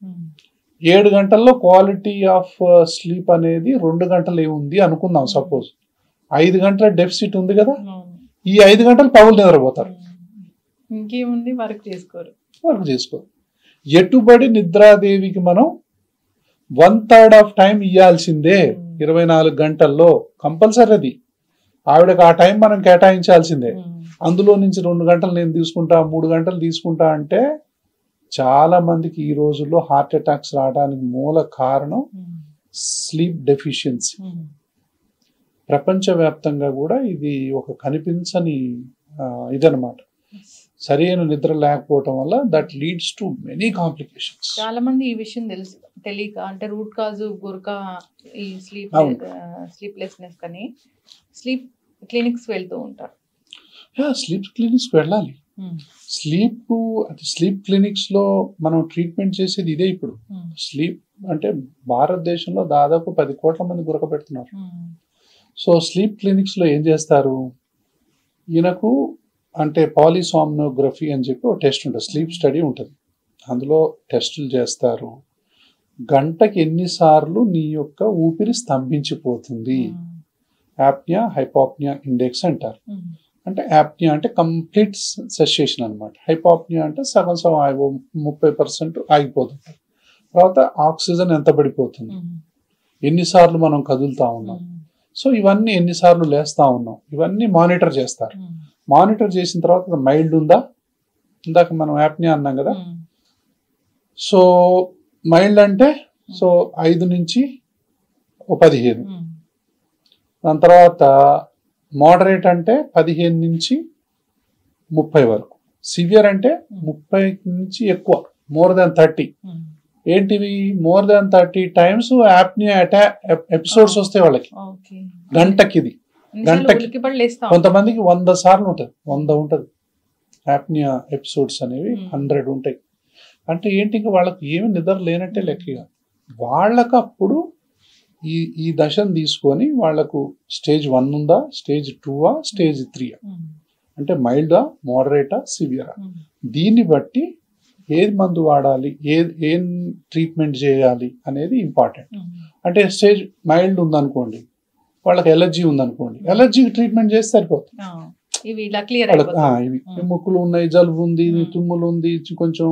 7 గంటల్లో క్వాలిటీ ఆఫ్ స్లీప్ అనేది 2 గంటలు ఏముంది అనుకుందాం. సపోజ్ 5 గంటల డెఫిసిట్ ఉంది కదా, ఈ 5 గంటలు పగులు నిద్రపోతారు, ఇంకేముంది వర్క్ చేసుకోరు. ఎటుబడి నిద్రాదేవికి మనం 1/3 ఆఫ్ టైం ఇవ్వాల్సిందే 24 గంటల్లో కంపల్సరీ. అది ఆవిడకి ఆ టైం మనం కేటాయించాల్సిందే. అందులో నుంచి 2 గంటలు నేను తీసుకుంటా, 3 గంటలు తీసుకుంటా అంటే చాలా మందికి ఈ రోజుల్లో హార్ట్ అటాక్స్ రావడానికి మూల కారణం స్లీప్ డెఫిషియన్సీ. ప్రపంచవ్యాప్తంగా కూడా ఇది ఒక కనిపించని ఇదనమాట. సరైన నిద్ర లేకపోవటం వల్ల that leads to many complications. చాలా మంది ఈ విషయం తెలియక, అంటే రూట్ కాజ్ గురక ఈ స్లీప్లెస్నెస్ కానీ స్లీప్ క్లినిక్స్ వెళ్తూ ఉంటారు. స్లీప్ క్లినిక్స్ వెళ్ళాలి. స్లీప్ క్లినిక్స్ లో మనం ట్రీట్మెంట్ చేసేది ఇదే. ఇప్పుడు స్లీప్ అంటే భారతదేశంలో దాదాపు 10 కోట్ల మంది గురక పెడుతున్నారు. సో స్లీప్ క్లినిక్స్ లో ఏం చేస్తారు, ఈయనకు అంటే పాలిసామ్నోగ్రఫీ అని చెప్పి ఒక టెస్ట్ ఉంటుంది, స్లీప్ స్టడీ ఉంటుంది. అందులో టెస్టులు చేస్తారు. గంటకి ఎన్నిసార్లు నీ యొక్క ఊపిరి స్తంభించిపోతుంది, యాప్నియా హైపాప్నియా ఇండెక్స్ అంటారు. అంటే యాప్నియా అంటే కంప్లీట్ సెసేషన్ అనమాట, హైపాప్నియా అంటే సగం 30% ఆగిపోతుంది. తర్వాత ఆక్సిజన్ ఎంత పడిపోతుంది, ఎన్నిసార్లు మనం కదులుతా ఉన్నాం, సో ఇవన్నీ ఎన్నిసార్లు లేస్తా ఉన్నాం, ఇవన్నీ మానిటర్ చేస్తారు. మానిటర్ చేసిన తర్వాత మైల్డ్ ఉందా, ఇందాక మనం యాప్నియా అన్నాం కదా, సో మైల్డ్ అంటే సో 5 నుంచి 15, దాని తర్వాత మోడరేట్ అంటే 15 నుంచి 30 వరకు, సివియర్ అంటే 30 నుంచి ఎక్కువ, మోర్ దాన్ 30. ఏంటివి more than 30 times apnea episodes వస్తాయి వాళ్ళకి గంటకి. ఇది గంటకి కొంతమందికి 100 సార్లు ఉంటుంది, 100 ఉంటుంది యాప్నియా ఎపిసోడ్స్ అనేవి, 100 ఉంటాయి. అంటే ఏంటి, ఇంకా వాళ్ళకి ఏమి నిద్ర లేనట్టే లెక్కగా. వాళ్ళకు అప్పుడు ఈ దశను తీసుకొని వాళ్లకు స్టేజ్ 1 ఉందా, స్టేజ్ 2ఆ, స్టేజ్ 3ఆ, అంటే మైల్డా, మోడరేటా, సివియరా, దీన్ని బట్టి ఏది మందు వాడాలి, ఏం ట్రీట్మెంట్ చేయాలి అనేది ఇంపార్టెంట్. అంటే స్టేజ్ మైల్డ్ ఉందనుకోండి, వాళ్ళకి ఎలర్జీ ఉందనుకోండి, ఎలర్జీకి ట్రీట్మెంట్ చేస్తే సరిపోతుంది. ఇవి ముక్కులు ఉన్నాయి, జలుబు ఉంది, తుమ్ములు ఉంది, కొంచెం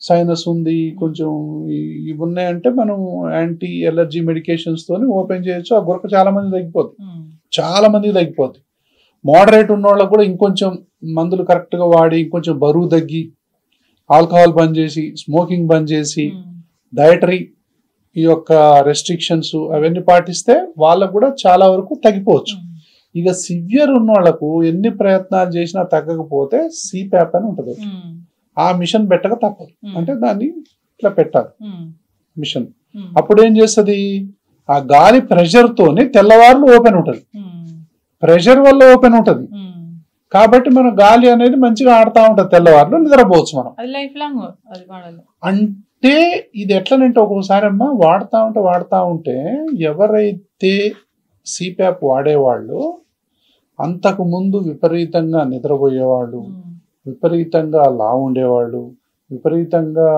సైనస్ ఉంది, కొంచెం ఇవి ఉన్నాయంటే మనం యాంటీ ఎలర్జీ మెడికేషన్స్ తోని ఓపెన్ చేయొచ్చు. ఆ గురక చాలా మంది తగ్గిపోద్ది. మోడరేట్ ఉన్న వాళ్ళకి కూడా ఇంకొంచెం మందులు కరెక్ట్ గా వాడి ఇంకొంచెం బరువు తగ్గి, ఆల్కహాల్ బంద్ చేసి, స్మోకింగ్ బంద్ చేసి, డయటరీ ఈ యొక్క రెస్ట్రిక్షన్స్ అవన్నీ పాటిస్తే వాళ్ళకు కూడా చాలా వరకు తగ్గిపోవచ్చు. ఇక సివియర్ ఉన్న వాళ్ళకు ఎన్ని ప్రయత్నాలు చేసినా తగ్గకపోతే సిప్యాప్ అని ఉంటుంది, ఆ మిషన్ పెట్టక తప్పదు. అంటే దాన్ని ఇట్లా పెట్టాలి మిషన్. అప్పుడు ఏం చేస్తుంది, ఆ గాలి ప్రెషర్ తోని తెల్లవారులు ఓపెన్ ఉంటుంది, ప్రెషర్ వల్ల ఓపెన్ ఉంటుంది కాబట్టి మన గాలి అనేది మంచిగా ఆడుతూ ఉంటుంది, తెల్లవారులు నిద్రపోవచ్చు మనం. అంటే ఇది ఎట్లనంటే ఒక్కొక్కసారి అమ్మా వాడుతూ ఉంటే ఎవరైతే సిప్యాప్ వాడేవాళ్ళు అంతకు ముందు విపరీతంగా నిద్రపోయేవాళ్ళు, విపరీతంగా లావు ఉండేవాళ్ళు, విపరీతంగా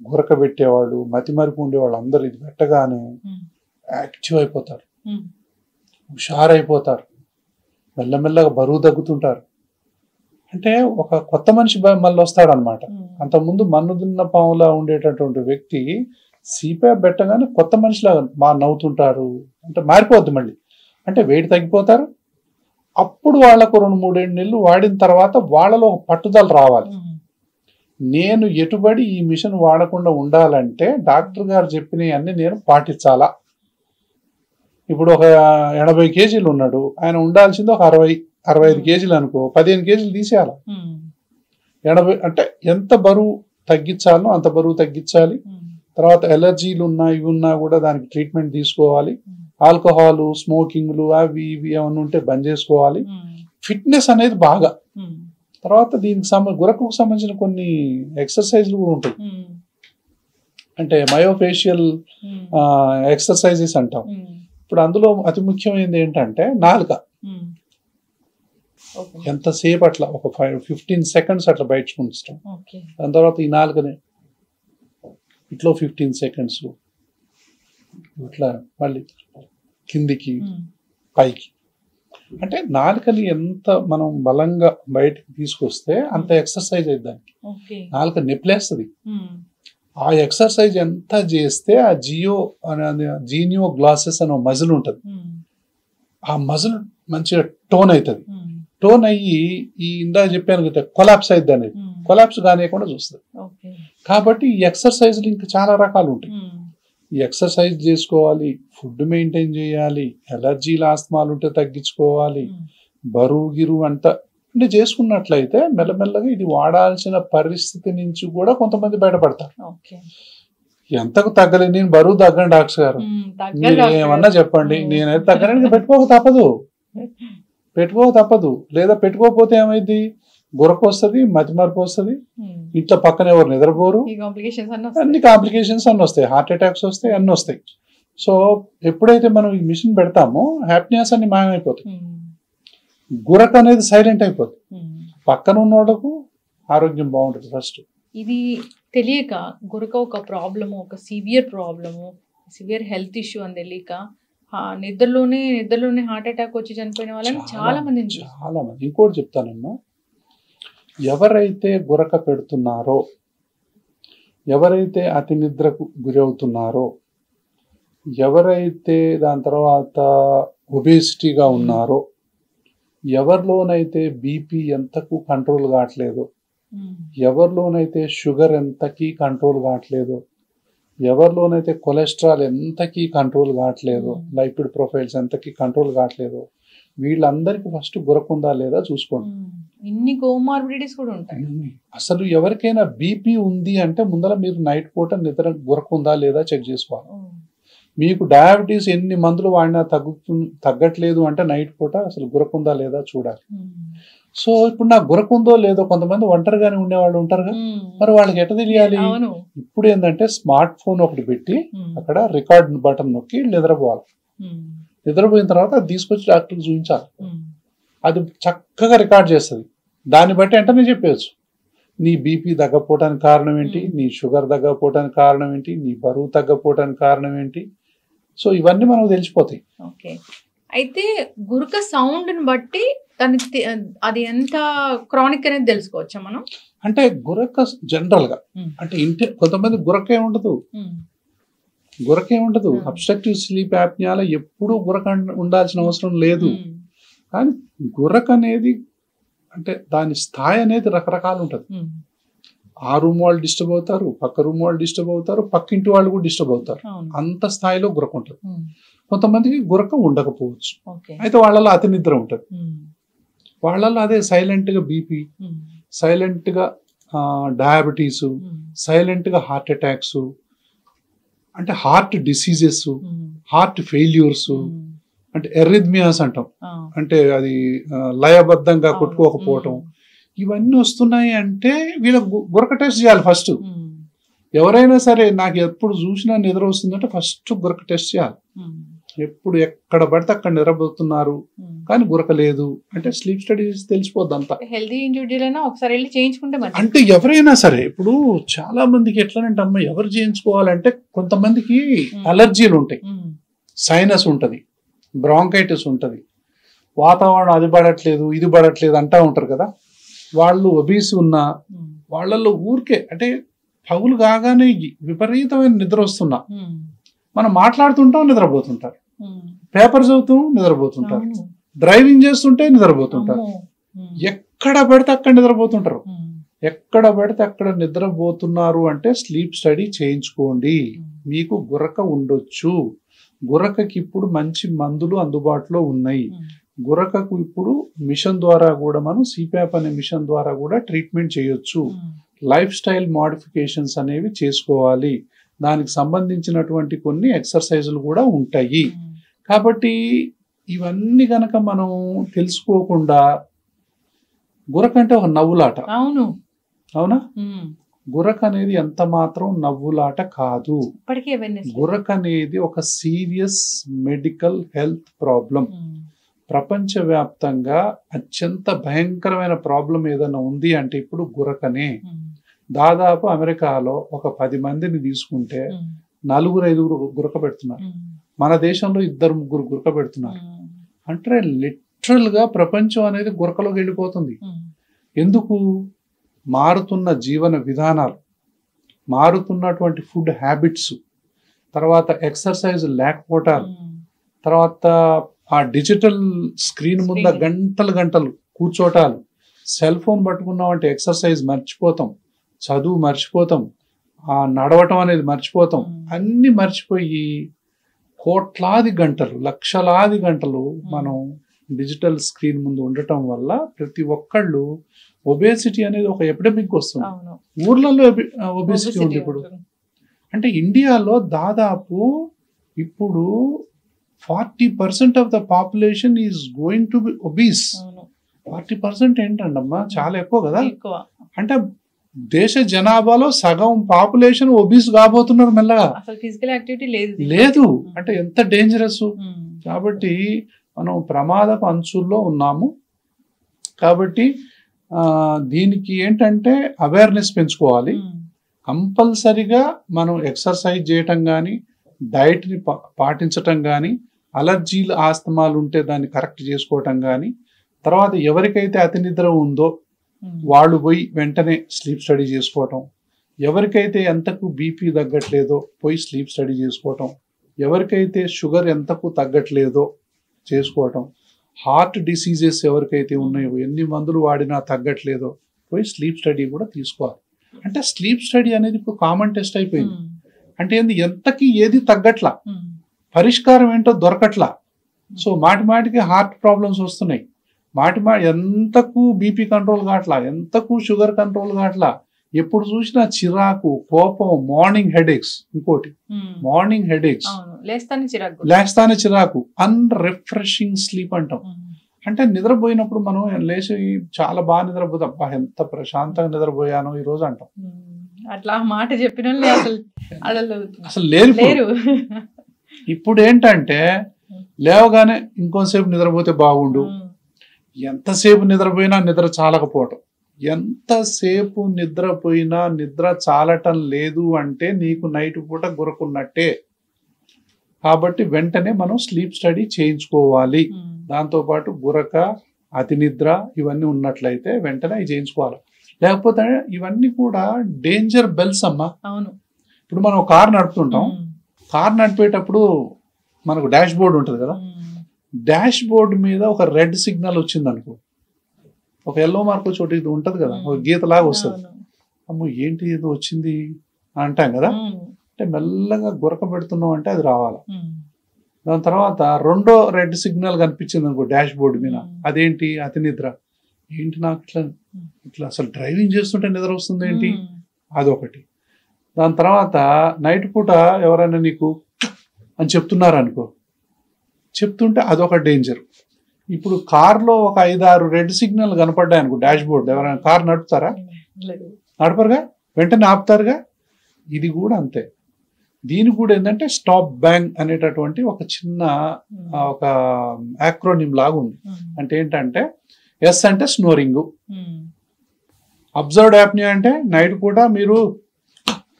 గురక పెట్టేవాళ్ళు, మతిమరుపు ఉండేవాళ్ళు అందరూ ఇది పెట్టగానే యాక్టివ్ అయిపోతారు, హుషారైపోతారు, మెల్లమెల్లగా బరువు తగ్గుతుంటారు. అంటే ఒక కొత్త మనిషి మళ్ళీ వస్తాడనమాట. అంతకుముందు మన్నుదున్న పాములా ఉండేటటువంటి వ్యక్తి సిప్యాప్ పెట్టగానే కొత్త మనిషిలాగా నవ్వుతుంటారు, అంటే మారిపోద్ది మళ్ళీ. అంటే వెయిట్ తగ్గిపోతారు. అప్పుడు వాళ్ళకు 2-3 నెలలు వాడిన తర్వాత వాళ్ళలో ఒక పట్టుదల రావాలి. నేను ఎటుబడి ఈ మిషన్ వాడకుండా ఉండాలంటే డాక్టర్ గారు చెప్పినవన్నీ నేను పాటించాలా. ఇప్పుడు ఒక 80 కేజీలు ఉన్నాడు, ఆయన ఉండాల్సింది ఒక 65 కేజీలు అనుకో, 15 కేజీలు తీసేయాలి. 80 అంటే ఎంత బరువు తగ్గించాలో అంత బరువు తగ్గించాలి. తర్వాత ఎలర్జీలు ఉన్నా ఇవి ఉన్నా కూడా దానికి ట్రీట్మెంట్ తీసుకోవాలి. ఆల్కహాల్, స్మోకింగ్లు అవి ఇవి ఏమైనా ఉంటే బంద్ చేసుకోవాలి. ఫిట్నెస్ అనేది బాగా. తర్వాత దీనికి గురకకు సంబంధించిన కొన్ని ఎక్సర్సైజ్లు కూడా ఉంటాయి. అంటే మయోఫేషియల్ ఎక్సర్సైజెస్ అంటాం. ఇప్పుడు అందులో అతి ముఖ్యమైనది ఏంటంటే నాలుక. ఎంతసేపు అట్లా ఒక 15 seconds అట్లా బయటకు ఉంచుతాం. దాని తర్వాత ఈ నాలుకని ఇట్లా 15 seconds ఇట్లా మళ్ళీ కిందికి పైకి. అంటే నాలుకని ఎంత మనం బలంగా బయటకు తీసుకొస్తే అంత ఎక్సర్సైజ్ అయింది దానికి. నాలుక నొప్పిలేస్తుంది. ఆ ఎక్సర్సైజ్ ఎంత చేస్తే ఆ జీనియో గ్లాసెస్ అనే మజిల్ ఉంటుంది. ఆ మజిల్ మంచిగా టోన్ అవుతుంది. టోన్ అయ్యి ఈ ఇందాక చెప్పాను కదా కొలాప్స్ అయింది అనేది, కొలాప్స్ కానివ్వకుండా చూస్తుంది. కాబట్టి ఈ ఎక్సర్సైజ్లు ఇంకా చాలా రకాలు ఉంటాయి. ఈ ఎక్సర్సైజ్ చేసుకోవాలి, ఫుడ్ మెయింటైన్ చేయాలి, ఎలర్జీలు ఆస్తమాలు ఉంటే తగ్గించుకోవాలి, బరువు గిరువు అంతా అంటే చేసుకున్నట్లయితే మెల్లమెల్లగా ఇది వాడాల్సిన పరిస్థితి నుంచి కూడా కొంతమంది బయటపడతారు. ఎంతకు తగ్గలేదు, నేను బరువు తగ్గను డాక్టర్ గారు, మీరు ఏమన్నా చెప్పండి, నేనైతే తగ్గడానికి పెట్టుకోక తప్పదు. లేదా పెట్టుకోకపోతే ఏమైంది, గురక వస్తుంది, మతిమరుపు వస్తుంది, ఇంట్లో పక్కన ఎవరు నిద్రపోరు, అన్ని కాంప్లికేషన్స్ అన్ని వస్తాయి, హార్ట్ అటాక్స్ వస్తాయి, అన్ని వస్తాయి. సో ఎప్పుడైతే మనం ఈ మిషన్ పెడతామో హ్యాపీనెస్ అన్ని మాయమైపోతాయి, గురక అనేది సైలెంట్ అయిపోతుంది, పక్కన ఉన్న వాళ్ళకు ఆరోగ్యం బాగుంటుంది. ఫస్ట్ ఇది తెలియక గురక ఒక ప్రాబ్లము, ఒక severe problem, severe health issue అని తెలియక నిద్రలోనే హార్ట్ అటాక్ వచ్చి చనిపోయిన వాళ్ళని చాలా మంది. ఇంకోటి చెప్తానమ్మా, ఎవరైతే గురక పెడుతున్నారో, ఎవరైతే అతి నిద్రకు గురి అవుతున్నారో, ఎవరైతే దాని తర్వాత ఒబేసిటీగా ఉన్నారో, ఎవరిలోనైతే బీపీ ఎంతకు కంట్రోల్ కావట్లేదు, ఎవరిలోనైతే షుగర్ ఎంతకీ కంట్రోల్ కావట్లేదు, ఎవరిలోనైతే కొలెస్ట్రాల్ ఎంతకీ కంట్రోల్ కావట్లేదు, లైపిడ్ ప్రొఫైల్స్ ఎంతకీ కంట్రోల్ కావట్లేదు, వీళ్ళందరికీ ఫస్ట్ గురకుందా లేదా చూసుకోండి. ఇన్ని కోమార్బిడిటీస్ కూడా ఉంటాయి. అసలు ఎవరికైనా బీపీ ఉంది అంటే ముందర మీరు నైట్ పూట నిద్ర గురకుందా లేదా చెక్ చేసుకోవాలి. మీకు డయాబెటీస్ ఎన్ని మందులు వాడినా తగ్గట్లేదు అంటే నైట్ పూట అసలు గురకుందా లేదా చూడాలి. సో ఇప్పుడు నాకు గురకుందో లేదో కొంతమంది ఒంటరిగానే ఉండేవాళ్ళు ఉంటారుగా, మరి వాళ్ళకి ఎట్లా తెలియాలి? ఇప్పుడు ఏంటంటే స్మార్ట్ ఫోన్ ఒకటి పెట్టి అక్కడ రికార్డ్ బటన్ నొక్కి నిద్రపోవాలి. నిద్రపోయిన తర్వాత అది తీసుకొచ్చి డాక్టర్కి చూపించాలి. అది చక్కగా రికార్డ్ చేస్తుంది. దాన్ని బట్టి వెంటనే చెప్పేయచ్చు, నీ బీపీ తగ్గపోవటానికి కారణం ఏంటి, నీ షుగర్ తగ్గపోవటానికి కారణం ఏంటి, నీ బరువు తగ్గపోవటానికి కారణం ఏంటి. సో ఇవన్నీ మనకు తెలిసిపోతాయి. ఓకే, అయితే గురక సౌండ్ ని బట్టి అది ఎంత క్రానిక్ అనేది తెలుసుకోవచ్చా మనం? అంటే గురక జనరల్ గా అంటే కొంతమంది గురకే ఉండదు, అబ్స్ట్రక్టివ్ స్లీప్ యాప్నియాలో ఎప్పుడూ గురక ఉండాల్సిన అవసరం లేదు. కానీ గురక అనేది అంటే దాని స్థాయి అనేది రకరకాలు ఉంటుంది. ఆ రూమ్ వాళ్ళు డిస్టర్బ్ అవుతారు, పక్క రూమ్ వాళ్ళు డిస్టర్బ్ అవుతారు, పక్కింటి వాళ్ళు కూడా డిస్టర్బ్ అవుతారు. అంత స్థాయిలో గురక ఉంటుంది. కొంతమందికి గురక ఉండకపోవచ్చు, అయితే వాళ్ళలో అతి నిద్ర ఉంటుంది, వాళ్ళలో అదే సైలెంట్ గా బీపీ, సైలెంట్ గా డయాబెటీస్, సైలెంట్ గా హార్ట్ అటాక్స్, అంటే హార్ట్ డిసీజెస్, హార్ట్ ఫెయిల్యూర్స్, అంటే ఎరిథ్మియాస్ అంటాం, అంటే అది లయబద్ధంగా కొట్టుకోకపోవటం, ఇవన్నీ వస్తున్నాయి అంటే వీళ్ళకి గురక టెస్ట్ చేయాలి ఫస్ట్. ఎవరైనా సరే నాకు ఎప్పుడు చూసినా నిద్ర వస్తుందంటే ఫస్ట్ గురక టెస్ట్ చేయాలి. ఎప్పుడు ఎక్కడ పడితే అక్కడ నిద్రపోతున్నారు కానీ గురక లేదు అంటే స్లీప్ స్టడీస్ తెలిసిపోద్ది అంతా. హెల్తీ ఇండివిజువల్ ఒకసారి వెళ్ళి చేయించుకుంటే అంటే ఎవరైనా సరే, ఇప్పుడు చాలా మందికి ఎట్లనంటే అమ్మ ఎవరు చేయించుకోవాలంటే కొంతమందికి అలర్జీలు ఉంటాయి, సైనస్ ఉంటది, బ్రాంకైటిస్ ఉంటది, వాతావరణం అది పడట్లేదు ఇది పడట్లేదు అంటా ఉంటారు కదా. వాళ్ళు ఒబీస్ ఉన్న వాళ్ళల్లో ఊరికే అంటే పగులు కాగానే విపరీతమైన నిద్ర వస్తున్నా మనం మాట్లాడుతుంటాం నిద్రపోతుంటారు, పేపర్ చదువుతూ నిద్రపోతుంటారు, డ్రైవింగ్ చేస్తుంటే నిద్రపోతుంటారు, ఎక్కడ పడితే అక్కడ నిద్రపోతుంటారు. ఎక్కడ పడితే అక్కడ నిద్రపోతున్నారు అంటే స్లీప్ స్టడీ చేయించుకోండి, మీకు గురక ఉండొచ్చు. గురకకి ఇప్పుడు మంచి మందులు అందుబాటులో ఉన్నాయి. గురకకు ఇప్పుడు మిషన్ ద్వారా కూడా మనం సిప్యాప్ అనే మిషన్ ద్వారా కూడా ట్రీట్మెంట్ చేయొచ్చు. లైఫ్ స్టైల్ మోడిఫికేషన్స్ అనేవి చేసుకోవాలి. దానికి సంబంధించినటువంటి కొన్ని ఎక్సర్సైజులు కూడా ఉంటాయి. కాబట్టి ఇవన్నీ గనక మనం తెలుసుకోకుండా గురక అంటే ఒక నవ్వులాట. అవునా? గురక అనేది ఎంత మాత్రం నవ్వులాట కాదు. గురక అనేది ఒక సీరియస్ మెడికల్ హెల్త్ ప్రాబ్లం. ప్రపంచవ్యాప్తంగా అత్యంత భయంకరమైన ప్రాబ్లం ఏదైనా ఉంది అంటే ఇప్పుడు గురకనే. దాదాపు అమెరికాలో ఒక 10 మందిని తీసుకుంటే 4-5 గురక పెడుతున్నారు. మన దేశంలో 2-3 గురక పెడుతున్నారు. అంటే లిటరల్ గా ప్రపంచం అనేది గురకలోకి వెళ్ళిపోతుంది. ఎందుకు? మారుతున్న జీవన విధానాలు, మారుతున్నటువంటి ఫుడ్ హ్యాబిట్స్, తర్వాత ఎక్సర్సైజ్ లేకపోవటాలు, తర్వాత ఆ డిజిటల్ స్క్రీన్ ముందు గంటలు కూర్చోటాలు, సెల్ ఫోన్ పట్టుకున్నామంటే ఎక్సర్సైజ్ మర్చిపోతాం, చదువు మర్చిపోతాం, ఆ నడవటం అనేది మర్చిపోతాం. అన్ని మర్చిపోయి కోట్లాది గంటలు, లక్షలాది గంటలు మనం డిజిటల్ స్క్రీన్ ముందు ఉండటం వల్ల ప్రతి ఒక్కళ్ళు ఒబేసిటీ అనేది ఒక ఎపిడమిక్ వస్తుంది. ఊర్లలో ఒబేసిటీ ఉంది ఇప్పుడు. అంటే ఇండియాలో దాదాపు ఇప్పుడు 40% of the population is going to be obese. 40% ఏంటండమ్మా, చాలా ఎక్కువ కదా. అంటే దేశ జనాభాలో సగం పాపులేషన్ ఒబీస్ కాబోతున్నారు మెల్లగా. ఫిజికల్ యాక్టివిటీ లేదు అంటే ఎంత డేంజరస్. కాబట్టి మనం ప్రమాదపు అంచుల్లో ఉన్నాము. కాబట్టి దీనికి ఏంటంటే అవేర్నెస్ పెంచుకోవాలి. కంపల్సరిగా మనం ఎక్సర్సైజ్ చేయటం కానీ, డైట్ని పాటించటం కానీ, అలర్జీలు ఆస్తమాలు ఉంటే దాన్ని కరెక్ట్ చేసుకోవటం కానీ, తర్వాత ఎవరికైతే అతి నిద్ర ఉందో వాళ్ళు పోయి వెంటనే స్లీప్ స్టడీ చేసుకోవటం, ఎవరికైతే ఎంతకు బీపీ తగ్గట్లేదో పోయి స్లీప్ స్టడీ చేసుకోవటం, ఎవరికైతే షుగర్ ఎంతకు తగ్గట్లేదో చేసుకోవటం, హార్ట్ డిసీజెస్ ఎవరికైతే ఉన్నాయో ఎన్ని మందులు వాడినా తగ్గట్లేదో పోయి స్లీప్ స్టడీ కూడా తీసుకోవాలి. అంటే స్లీప్ స్టడీ అనేది ఇప్పుడు కామన్ టెస్ట్ అయిపోయింది. అంటే ఎంతకి ఏది తగ్గట్లా, పరిష్కారం ఏంటో దొరకట్లా. సో మాటికి హార్ట్ ప్రాబ్లమ్స్ వస్తున్నాయి, ఎంతకు బీపీ కంట్రోల్ కావట్లా, ఎంతకు షుగర్ కంట్రోల్ కావట్లా, ఎప్పుడు చూసినా చిరాకు, కోపం, మార్నింగ్ హెడేక్స్. ఇంకోటి మార్నింగ్ హెడేక్స్, లేస్తానే చిరాకు, అన్రిఫ్రెషింగ్ స్లీప్ అంటాం. అంటే నిద్రపోయినప్పుడు మనం లేచి చాలా బాగా నిద్రపోతాం, అబ్బా ఎంత ప్రశాంతంగా నిద్రపోయాను ఈ రోజు అంటాం. అట్లా మాట చెప్పిన అసలు లేరు. ఇప్పుడు ఏంటంటే లేవగానే ఇంకోసేపు నిద్రపోతే బాగుండు, ఎంతసేపు నిద్రపోయినా నిద్ర చాలకపోవటం, ఎంతసేపు నిద్రపోయినా నిద్ర చాలటం లేదు అంటే నీకు నైట్ పూట గురకున్నట్టే. కాబట్టి వెంటనే మనం స్లీప్ స్టడీ చేయించుకోవాలి. దాంతోపాటు గురక, అతి నిద్ర ఇవన్నీ ఉన్నట్లయితే వెంటనే చేయించుకోవాలి. లేకపోతే ఇవన్నీ కూడా డేంజర్ బెల్స్ అమ్మా. ఇప్పుడు మనం కార్ నడుపుతుంటాం, కార్ నడిపేటప్పుడు మనకు డాష్ బోర్డు ఉంటుంది కదా, డాష్ బోర్డు మీద ఒక రెడ్ సిగ్నల్ వచ్చింది అనుకో, ఒక ఎల్లో మార్క్ చోటు ఇది ఉంటుంది కదా, ఒక గీతలాగా వస్తుంది. అమ్మో ఏంటి ఏదో వచ్చింది అంటాం కదా. అంటే మెల్లగా గురక పెడుతున్నాం అంటే అది రావాలి. దాని తర్వాత రెండో రెడ్ సిగ్నల్ కనిపించింది అనుకో డాష్ బోర్డు మీద, అదేంటి అతి నిద్ర. ఏంటి నాకు ఇట్లా అసలు డ్రైవింగ్ చేస్తుంటే నిద్ర వస్తుంది ఏంటి, అదొకటి. దాని తర్వాత నైట్ పూట ఎవరైనా నీకు అని చెప్తున్నారు అనుకో, చెప్తుంటే అదొక డేంజర్. ఇప్పుడు కార్లో ఒక 5-6 రెడ్ సిగ్నల్ కనపడ్డాయి అనుకో డాష్ బోర్డు, ఎవరైనా కార్ నడుపుతారా? నడపరుగా, వెంటనే ఆపుతారుగా. ఇది కూడా అంతే. దీనికి కూడా ఏంటంటే స్టాప్ బ్యాంగ్ అనేటటువంటి ఒక చిన్న ఒక యాక్రోనిమ్ లాగా ఉంది. అంటే ఏంటంటే ఎస్ అంటే స్నోరింగ్, అబ్జర్వ్డ్ యాప్నియా అంటే నైట్ పూట మీరు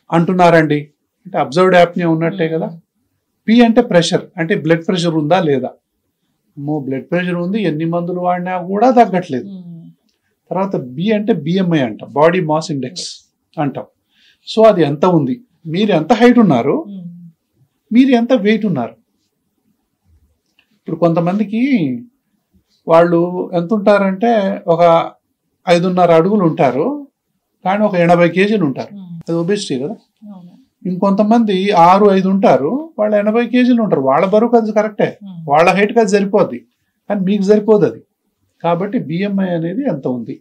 అంటున్నారండి అంటే అబ్జర్వ్డ్ యాప్నియా ఉన్నట్టే కదా. పి అంటే ప్రెషర్, అంటే బ్లడ్ ప్రెషర్ ఉందా లేదా. బ్లడ్ ప్రెషర్ ఉంది, ఎన్ని మందులు వాడినా కూడా తగ్గట్లేదు. తర్వాత బి అంటే బిఎంఐ అంట, బాడీ మాస్ ఇండెక్స్ అంటాం. సో అది ఎంత ఉంది, మీరు ఎంత హైట్ ఉన్నారు, మీరు ఎంత వెయిట్ ఉన్నారు. ఇప్పుడు కొంతమందికి వాళ్ళు ఎంత ఉంటారంటే ఒక 5.5 అడుగులు ఉంటారు, కానీ ఒక 80 కేజీలు ఉంటారు, అది ఒబేసిటీ కదా. ఇంకొంతమంది 6-5 ఉంటారు, వాళ్ళు 80 కేజీలు ఉంటారు, వాళ్ళ బరువుకి అది కరెక్టే, వాళ్ళ హైట్కి అది సరిపోద్ది. కానీ మీకు సరిపోదు అది. కాబట్టి BMI అనేది ఎంత ఉంది.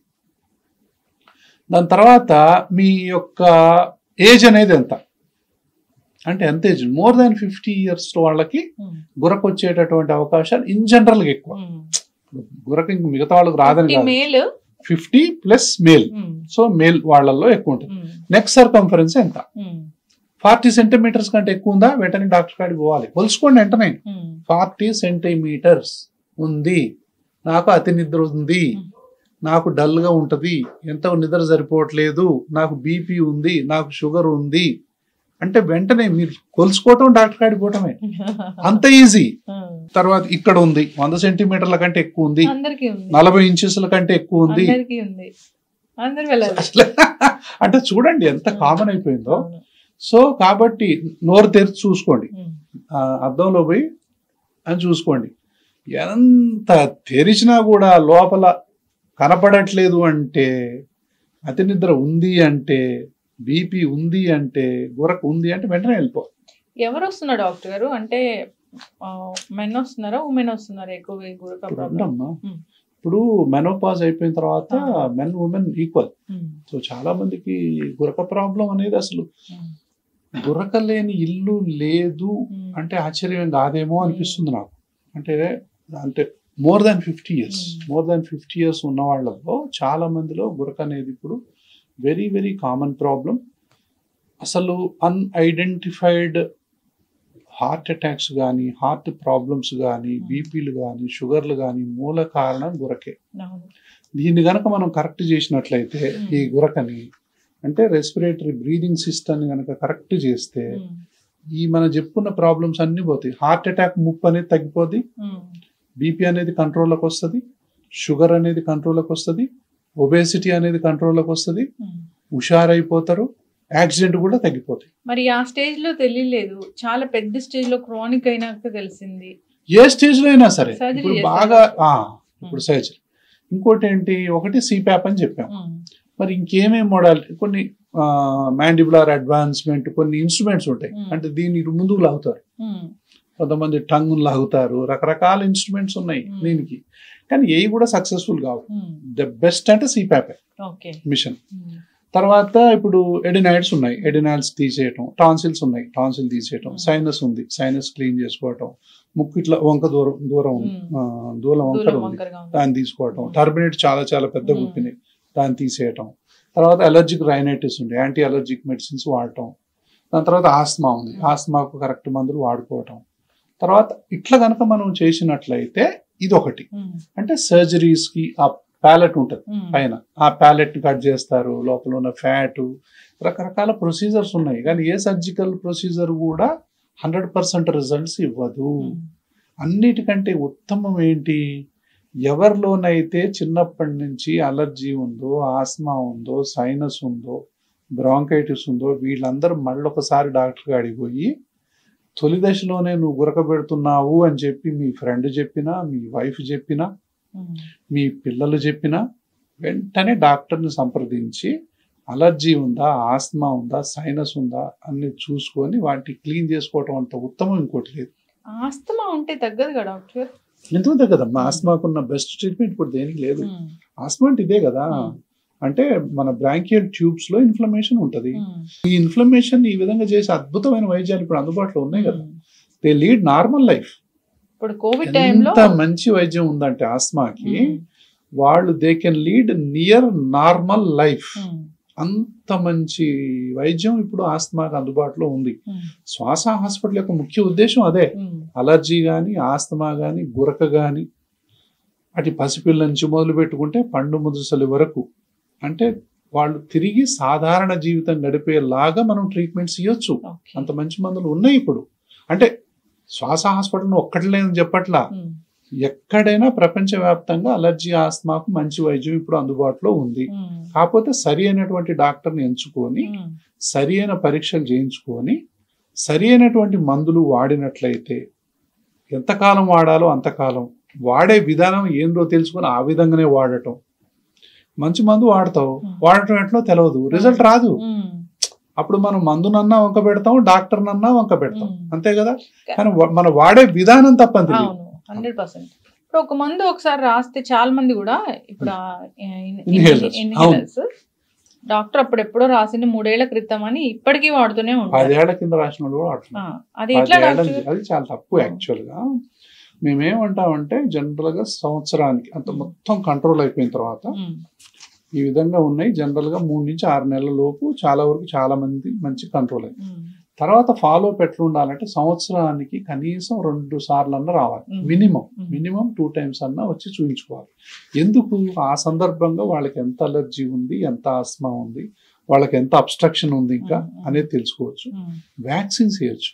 దాని తర్వాత మీ యొక్క ఏజ్ అనేది ఎంత, అంటే ఎంత ఏజ్, మోర్ దాన్ 50 years వాళ్ళకి గురకు వచ్చేటటువంటి అవకాశాలు ఇన్ జనరల్గా ఎక్కువ. గురకు ఇంక మిగతా వాళ్ళకి రాదని కాదు, 50+ మేల్. సో మేల్ వాళ్ళల్లో ఎక్కువ ఉంటుంది. నెక్ సర్కంఫరెన్స్ ఎంత, 40 centimeters కంటే ఎక్కువ ఉందా, వెంటనే డాక్టర్ కాడికి పోవాలి. కొలుసుకోండి వెంటనే. 40 centimeters ఉంది, నాకు అతి నిద్ర ఉంది, నాకు డల్గా ఉంటుంది, ఎంత నిద్ర సరిపోవట్లేదు, నాకు BP ఉంది, నాకు షుగర్ ఉంది అంటే వెంటనే మీరు కొలుసుకోవటం, డాక్టర్ కాడికి పోవటమే, అంత ఈజీ. తర్వాత ఇక్కడ ఉంది 100 centimeterల కంటే ఎక్కువ ఉంది, 40 inches కంటే ఎక్కువ ఉంది అంటే చూడండి ఎంత కామన్ అయిపోయిందో. సో కాబట్టి నోరు తెరిచి చూసుకోండి, అద్దంలో పోయి అని చూసుకోండి. ఎంత తెరిచినా కూడా లోపల కనపడట్లేదు అంటే, అతి నిద్ర ఉంది అంటే, BP ఉంది అంటే, గురకు ఉంది అంటే వెంటనే వెళ్ళిపో. ఎవరు వస్తున్నారు డాక్టర్ గారు, అంటే మెన్ వస్తున్నారా ఉమెన్ వస్తున్నారా ఎక్కువ గురక ప్రాబ్లం? ఇప్పుడు మెనోపాజ్ అయిపోయిన తర్వాత మెన్ ఉమెన్ ఈక్వల్. సో చాలా మందికి గురక ప్రాబ్లం అనేది అసలు గురక లేని ఇల్లు లేదు అంటే ఆశ్చర్యం కాదేమో అనిపిస్తుంది నాకు. అంటే మోర్ దాన్ 50 years ఉన్న వాళ్ళలో చాలా మందిలో గురక అనేది ఇప్పుడు వెరీ వెరీ కామన్ ప్రాబ్లం. అసలు అన్ఐడెంటిఫైడ్ హార్ట్ అటాక్స్ కానీ, హార్ట్ ప్రాబ్లమ్స్ కానీ, బీపీలు కానీ, షుగర్లు కానీ మూల కారణం గురకే. దీన్ని కనుక మనం కరెక్ట్ చేసినట్లయితే ఈ గురకని, అంటే రెస్పిరేటరీ బ్రీదింగ్ సిస్టమ్ని కనుక కరెక్ట్ చేస్తే ఈ మనం చెప్పుకున్న ప్రాబ్లమ్స్ అన్ని పోతాయి. హార్ట్ అటాక్ ముప్పు అనేది తగ్గిపోద్ది, BP అనేది కంట్రోల్లోకి వస్తుంది, షుగర్ అనేది కంట్రోల్లోకి వస్తుంది, ఒబేసిటీ అనేది కంట్రోల్లోకి వస్తుంది, హుషారైపోతారు, యాక్సిడెంట్ కూడా తగ్గిపోతాయి. మరి ఆ స్టేజ్ లో తెలియలేదు, చాలా పెద్ద స్టేజ్ లో క్రానిక్ అయినాక తెలిసింది. ఏ స్టేజ్ లో అయినా సరే ఇప్పుడు బాగా ఇప్పుడు సర్జరీ. ఇంకోటి ఏంటి, ఒకటి CPAP అని చెప్పాం, మరి ఇంకేమేమి మోడాలిటీ, కొన్ని మ్యాండిబులర్ అడ్వాన్స్మెంట్, కొన్ని ఇన్స్ట్రుమెంట్స్ ఉంటాయి, అంటే దీన్ని ముందుకు లాగుతారు, కొంతమంది టంగ్ లాగుతారు, రకరకాల ఇన్స్ట్రుమెంట్స్ ఉన్నాయి దీనికి, కానీ ఏవి కూడా సక్సెస్ఫుల్ కావు. ద బెస్ట్ అంటే CPAP మిషన్. తర్వాత ఇప్పుడు ఎడినాయిడ్స్ ఉన్నాయి, ఎడినాయిడ్స్ తీసేయటం, టాన్సిల్స్ ఉన్నాయి, టాన్సిల్ తీసేయటం, సైనస్ ఉంది, సైనస్ క్లీన్ చేసుకోవటం, ముక్కు ఇట్లా దూరం వంకర ఉంది దాన్ని తీసుకోవటం, టర్బినేట్ చాలా చాలా పెద్ద గుప్పినాయి దాన్ని తీసేయటం. తర్వాత అలర్జిక్ రైనైటిస్ ఉంది, యాంటీ అలర్జిక్ మెడిసిన్స్ వాడటం. దాని తర్వాత ఆస్మా ఉంది, ఆస్మాకు కరెక్ట్ మందులు వాడుకోవటం. తర్వాత ఇట్లా కనుక మనం చేసినట్లయితే ఇది ఒకటి. అంటే సర్జరీస్ కి ఆ ప్యాలెట్ ఉంటుంది పైన, ఆ ప్యాలెట్ కట్ చేస్తారు, లోపల ఉన్న ఫ్యాట్, రకరకాల ప్రొసీజర్స్ ఉన్నాయి, కానీ ఏ సర్జికల్ ప్రొసీజర్ కూడా 100% రిజల్ట్స్ ఇవ్వదు. అన్నిటికంటే ఉత్తమం ఏంటి, ఎవరిలోనైతే చిన్నప్పటి నుంచి అలర్జీ ఉందో, ఆస్మా ఉందో, సైనస్ ఉందో, బ్రాంకైటిస్ ఉందో, వీళ్ళందరూ మళ్ళొకసారి డాక్టర్ గాడికి పోయి తొలి దశలోనే నువ్వు గురక పెడుతున్నావు అని చెప్పి మీ ఫ్రెండ్ చెప్పినా, మీ వైఫ్ చెప్పినా, మీ పిల్లలు చెప్పినా వెంటనే డాక్టర్ని సంప్రదించి అలర్జీ ఉందా, ఆస్మా ఉందా, సైనస్ ఉందా అన్ని చూసుకొని వాటిని క్లీన్ చేసుకోవటం అంత ఉత్తమం ఇంకోటి లేదు. ఆస్తమా ఉంటే తగ్గదు కదా డాక్టర్? ఎందుకు తగ్గదమ్మా, ఆస్మాకున్న బెస్ట్ ట్రీట్మెంట్ ఇప్పుడు దేనికి లేదు. ఆస్మా అంటే ఇదే కదా, అంటే మన బ్రాంకియల్ ట్యూబ్స్ లో ఇన్ఫ్లమేషన్ ఉంటది. ఈ ఇన్ఫ్లమేషన్ ఈ విధంగా చేసే అద్భుతమైన వైద్యాలు ఇప్పుడు అందుబాటులో ఉన్నాయి కదా, దే లీడ్ నార్మల్ లైఫ్. ఇప్పుడు కోవిడ్ టైంలో ఎంత మంచి వైద్యం ఉందంటే ఆస్మాకి, వాళ్ళు they can lead near normal life. అంత మంచి వైద్యం ఇప్పుడు ఆస్తమాకి అందుబాటులో ఉంది. శ్వాస హాస్పిటల్ యొక్క ముఖ్య ఉద్దేశం అదే. అలర్జీ కానీ, ఆస్తమా కానీ, గురక కానీ, అటు పసిపిల్ల నుంచి మొదలు పెట్టుకుంటే పండు ముదుసలి వరకు, అంటే వాళ్ళు తిరిగి సాధారణ జీవితం గడిపేలాగా మనం ట్రీట్మెంట్స్ ఇవ్వచ్చు. అంత మంచి మందులు ఉన్నాయి ఇప్పుడు. అంటే శ్వాస హాస్పిటల్ ఒక్కటి లేదని చెప్పట్లా, ఎక్కడైనా ప్రపంచవ్యాప్తంగా అలర్జీ, ఆస్మాకు మంచి వైద్యం ఇప్పుడు అందుబాటులో ఉంది. కాకపోతే సరి అయినటువంటి డాక్టర్ని ఎంచుకొని, సరి అయిన పరీక్షలు చేయించుకొని, సరి అయినటువంటి మందులు వాడినట్లయితే, ఎంతకాలం వాడాలో అంతకాలం, వాడే విధానం ఏందో తెలుసుకొని ఆ విధంగానే వాడటం. మంచి మందు వాడతావు, వాడటం ఎట్లో తెలియదు, రిజల్ట్ రాదు. అప్పుడు మనం మందునన్నా వంక పెడతాం, డాక్టర్నన్నా వంక పెడతాం, అంతే కదా. కానీ మన వాడే విధానం తప్పని తెలియదు. 100%. ఇప్పుడు ఒక మందు ఒకసారి రాస్తే చాలా మంది కూడా ఇప్పుడు Inhalers. ఇన్హేలర్స్ డాక్టర్ అప్పుడు ఎప్పుడో రాసింది 3 ఏళ్ల క్రితం అని ఇప్పటికీ వాడుతూనే ఉంటారు. 10 ఏళ్ల కింద రాసిన వాళ్ళు కూడా వాడుతున్నారు. అది ఎట్లా 10 ఏళ్ల డాక్టర్? నుంచి. అది చాలా తప్పు యాక్చువల్ గా. మేమేమంటామంటే జనరల్ గా సంవత్సరానికి అంత మొత్తం కంట్రోల్ అయిపోయిన తర్వాత ఈ విధంగా ఉన్నాయి. జనరల్ గా 3 నుంచి 6 నెలల లోపు చాలా వరకు చాలా మంది మంచి కంట్రోల్ అయింది. తర్వాత ఫాలో అప్ ఎట్లా ఉండాలంటే సంవత్సరానికి కనీసం 2 సార్లు అన్న రావాలి. మినిమం 2 times అన్నా వచ్చి చూపించుకోవాలి. ఎందుకు? ఆ సందర్భంగా వాళ్ళకి ఎంత అలర్జీ ఉంది, ఎంత ఆస్మా ఉంది, వాళ్ళకి ఎంత అబ్స్ట్రక్షన్ ఉంది ఇంకా అనేది తెలుసుకోవచ్చు. వ్యాక్సిన్స్ వేయచ్చు.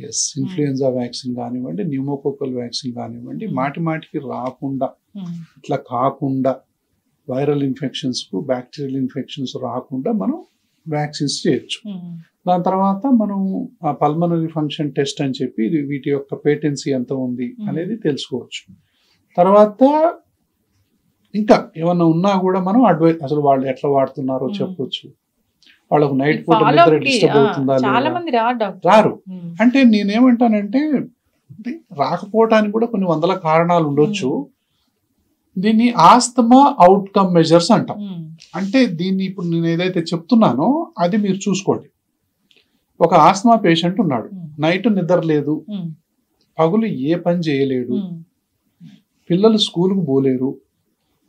ఎస్, ఇన్ఫ్లుయెన్జా వ్యాక్సిన్ కానివ్వండి, న్యూమోకోకల్ వ్యాక్సిన్ కానివ్వండి, మాటికి రాకుండా ఇట్లా కాకుండా వైరల్ ఇన్ఫెక్షన్స్ కు బ్యాక్టీరియల్ ఇన్ఫెక్షన్స్ రాకుండా మనం వ్యాక్సిన్స్ చేయొచ్చు. దాని తర్వాత మనం ఆ పల్మనరీ ఫంక్షన్ టెస్ట్ అని చెప్పి వీటి యొక్క పేటెన్సీ ఎంత ఉంది అనేది తెలుసుకోవచ్చు. తర్వాత ఇంకా ఏమన్నా ఉన్నా కూడా మనం అడ్వైస్ అసలు వాళ్ళు ఎట్లా వాడుతున్నారో చెప్పొచ్చు. వాళ్ళకు నైట్ పూట నిద్ర డిస్టర్బ్ అవుతుందా లేదా, రారు. అంటే నేనేమంటానంటే రాకపోవటానికి కూడా కొన్ని వందల కారణాలు ఉండొచ్చు. దీన్ని ఆస్తమా అవుట్కమ్ మెజర్స్ అంటాం. అంటే దీన్ని ఇప్పుడు నేను ఏదైతే చెప్తున్నానో అది మీరు చూసుకోండి. ఒక ఆస్తమా పేషెంట్ ఉన్నాడు, నైట్ నిద్ర లేదు, పగులు ఏ పని చేయలేడు, పిల్లలు స్కూల్కి పోలేరు,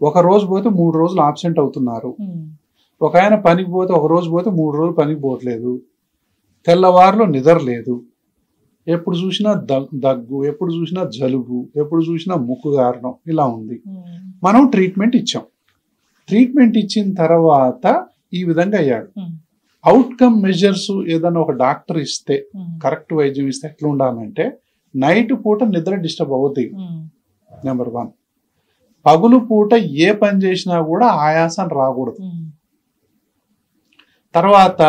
ఒక రోజు పోతే 3 రోజులు ఆబ్సెంట్ అవుతున్నారు, ఒక ఆయన పనికి పోతే ఒక రోజు పోతే 3 రోజులు పనికి పోవట్లేదు, తెల్లవారులో నిద్ర లేదు, ఎప్పుడు చూసినా దగ్గు, ఎప్పుడు చూసినా జలుబు, ఎప్పుడు చూసినా ముక్కు గారడం, ఇలా ఉంది. మనం ట్రీట్మెంట్ ఇచ్చాం. ట్రీట్మెంట్ ఇచ్చిన తర్వాత ఈ విధంగా అయ్యాడు. అవుట్కమ్ మెజర్స్ ఏదైనా ఒక డాక్టర్ ఇస్తే, కరెక్ట్ వైద్యం ఇస్తే ఎట్లా ఉండాలంటే నైట్ పూట నిద్ర డిస్టర్బ్ అవుతుంది. నెంబర్ 1. పగులు పూట ఏ పని చేసినా కూడా ఆయాసం రాకూడదు. తర్వాత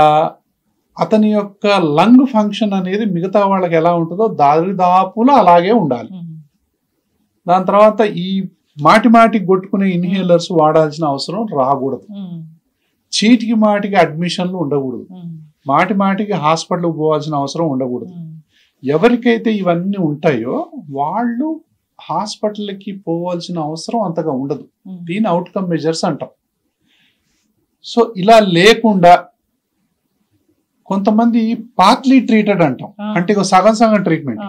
అతని యొక్క లంగ్ ఫంక్షన్ అనేది మిగతా వాళ్ళకి ఎలా ఉంటుందో దాదాపులో అలాగే ఉండాలి. దాని తర్వాత ఈ మాటికి కొట్టుకునే ఇన్హేలర్స్ వాడాల్సిన అవసరం రాకూడదు. చీటికి అడ్మిషన్లు ఉండకూడదు. మాటికి హాస్పిటల్కి పోవాల్సిన అవసరం ఉండకూడదు. ఎవరికైతే ఇవన్నీ ఉంటాయో వాళ్ళు హాస్పిటల్కి పోవాల్సిన అవసరం అంతగా ఉండదు. దీని అవుట్కమ్ మెజర్స్ అంటాం. సో ఇలా లేకుండా కొంతమంది పార్ట్లీ ట్రీటెడ్ అంటాం, అంటే సగం ట్రీట్మెంట్.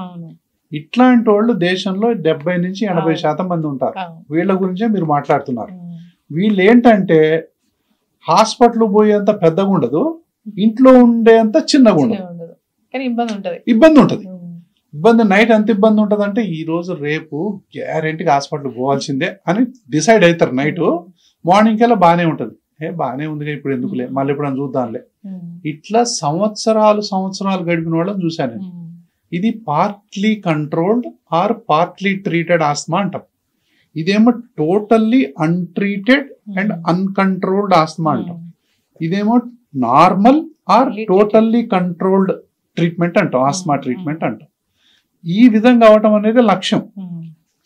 ఇట్లాంటి వాళ్ళు దేశంలో 70 నుంచి 80% మంది ఉంటారు. వీళ్ళ గురించే మీరు మాట్లాడుతున్నారు. వీళ్ళు ఏంటంటే హాస్పిటల్ పోయేంత పెద్దగా ఉండదు, ఇంట్లో ఉండేంత చిన్నగా ఉండదు, ఇబ్బంది ఉంటుంది. ఇబ్బంది నైట్ ఎంత ఇబ్బంది ఉంటుంది అంటే ఈ రోజు రేపు గ్యారెంటీగా హాస్పిటల్ పోవాల్సిందే అని డిసైడ్ అవుతారు. నైట్ మార్నింగ్ కల్లా బాగానే ఉంటుంది. బాగానే ఉందిగా ఇప్పుడు ఎందుకులే, మళ్ళీ ఇప్పుడు చూద్దాంలే. ఇట్లా సంవత్సరాలు గడిపిన వాళ్ళని చూశాను. ఇది partly controlled or partly treated asthma అంటాం. ఇదేమో totally untreated and uncontrolled asthma అంటాం. ఇదేమో normal or totally controlled treatment అంటాం, ఆస్మా ట్రీట్మెంట్ అంటాం. ఈ విధంగా అవటం అనేది లక్ష్యం.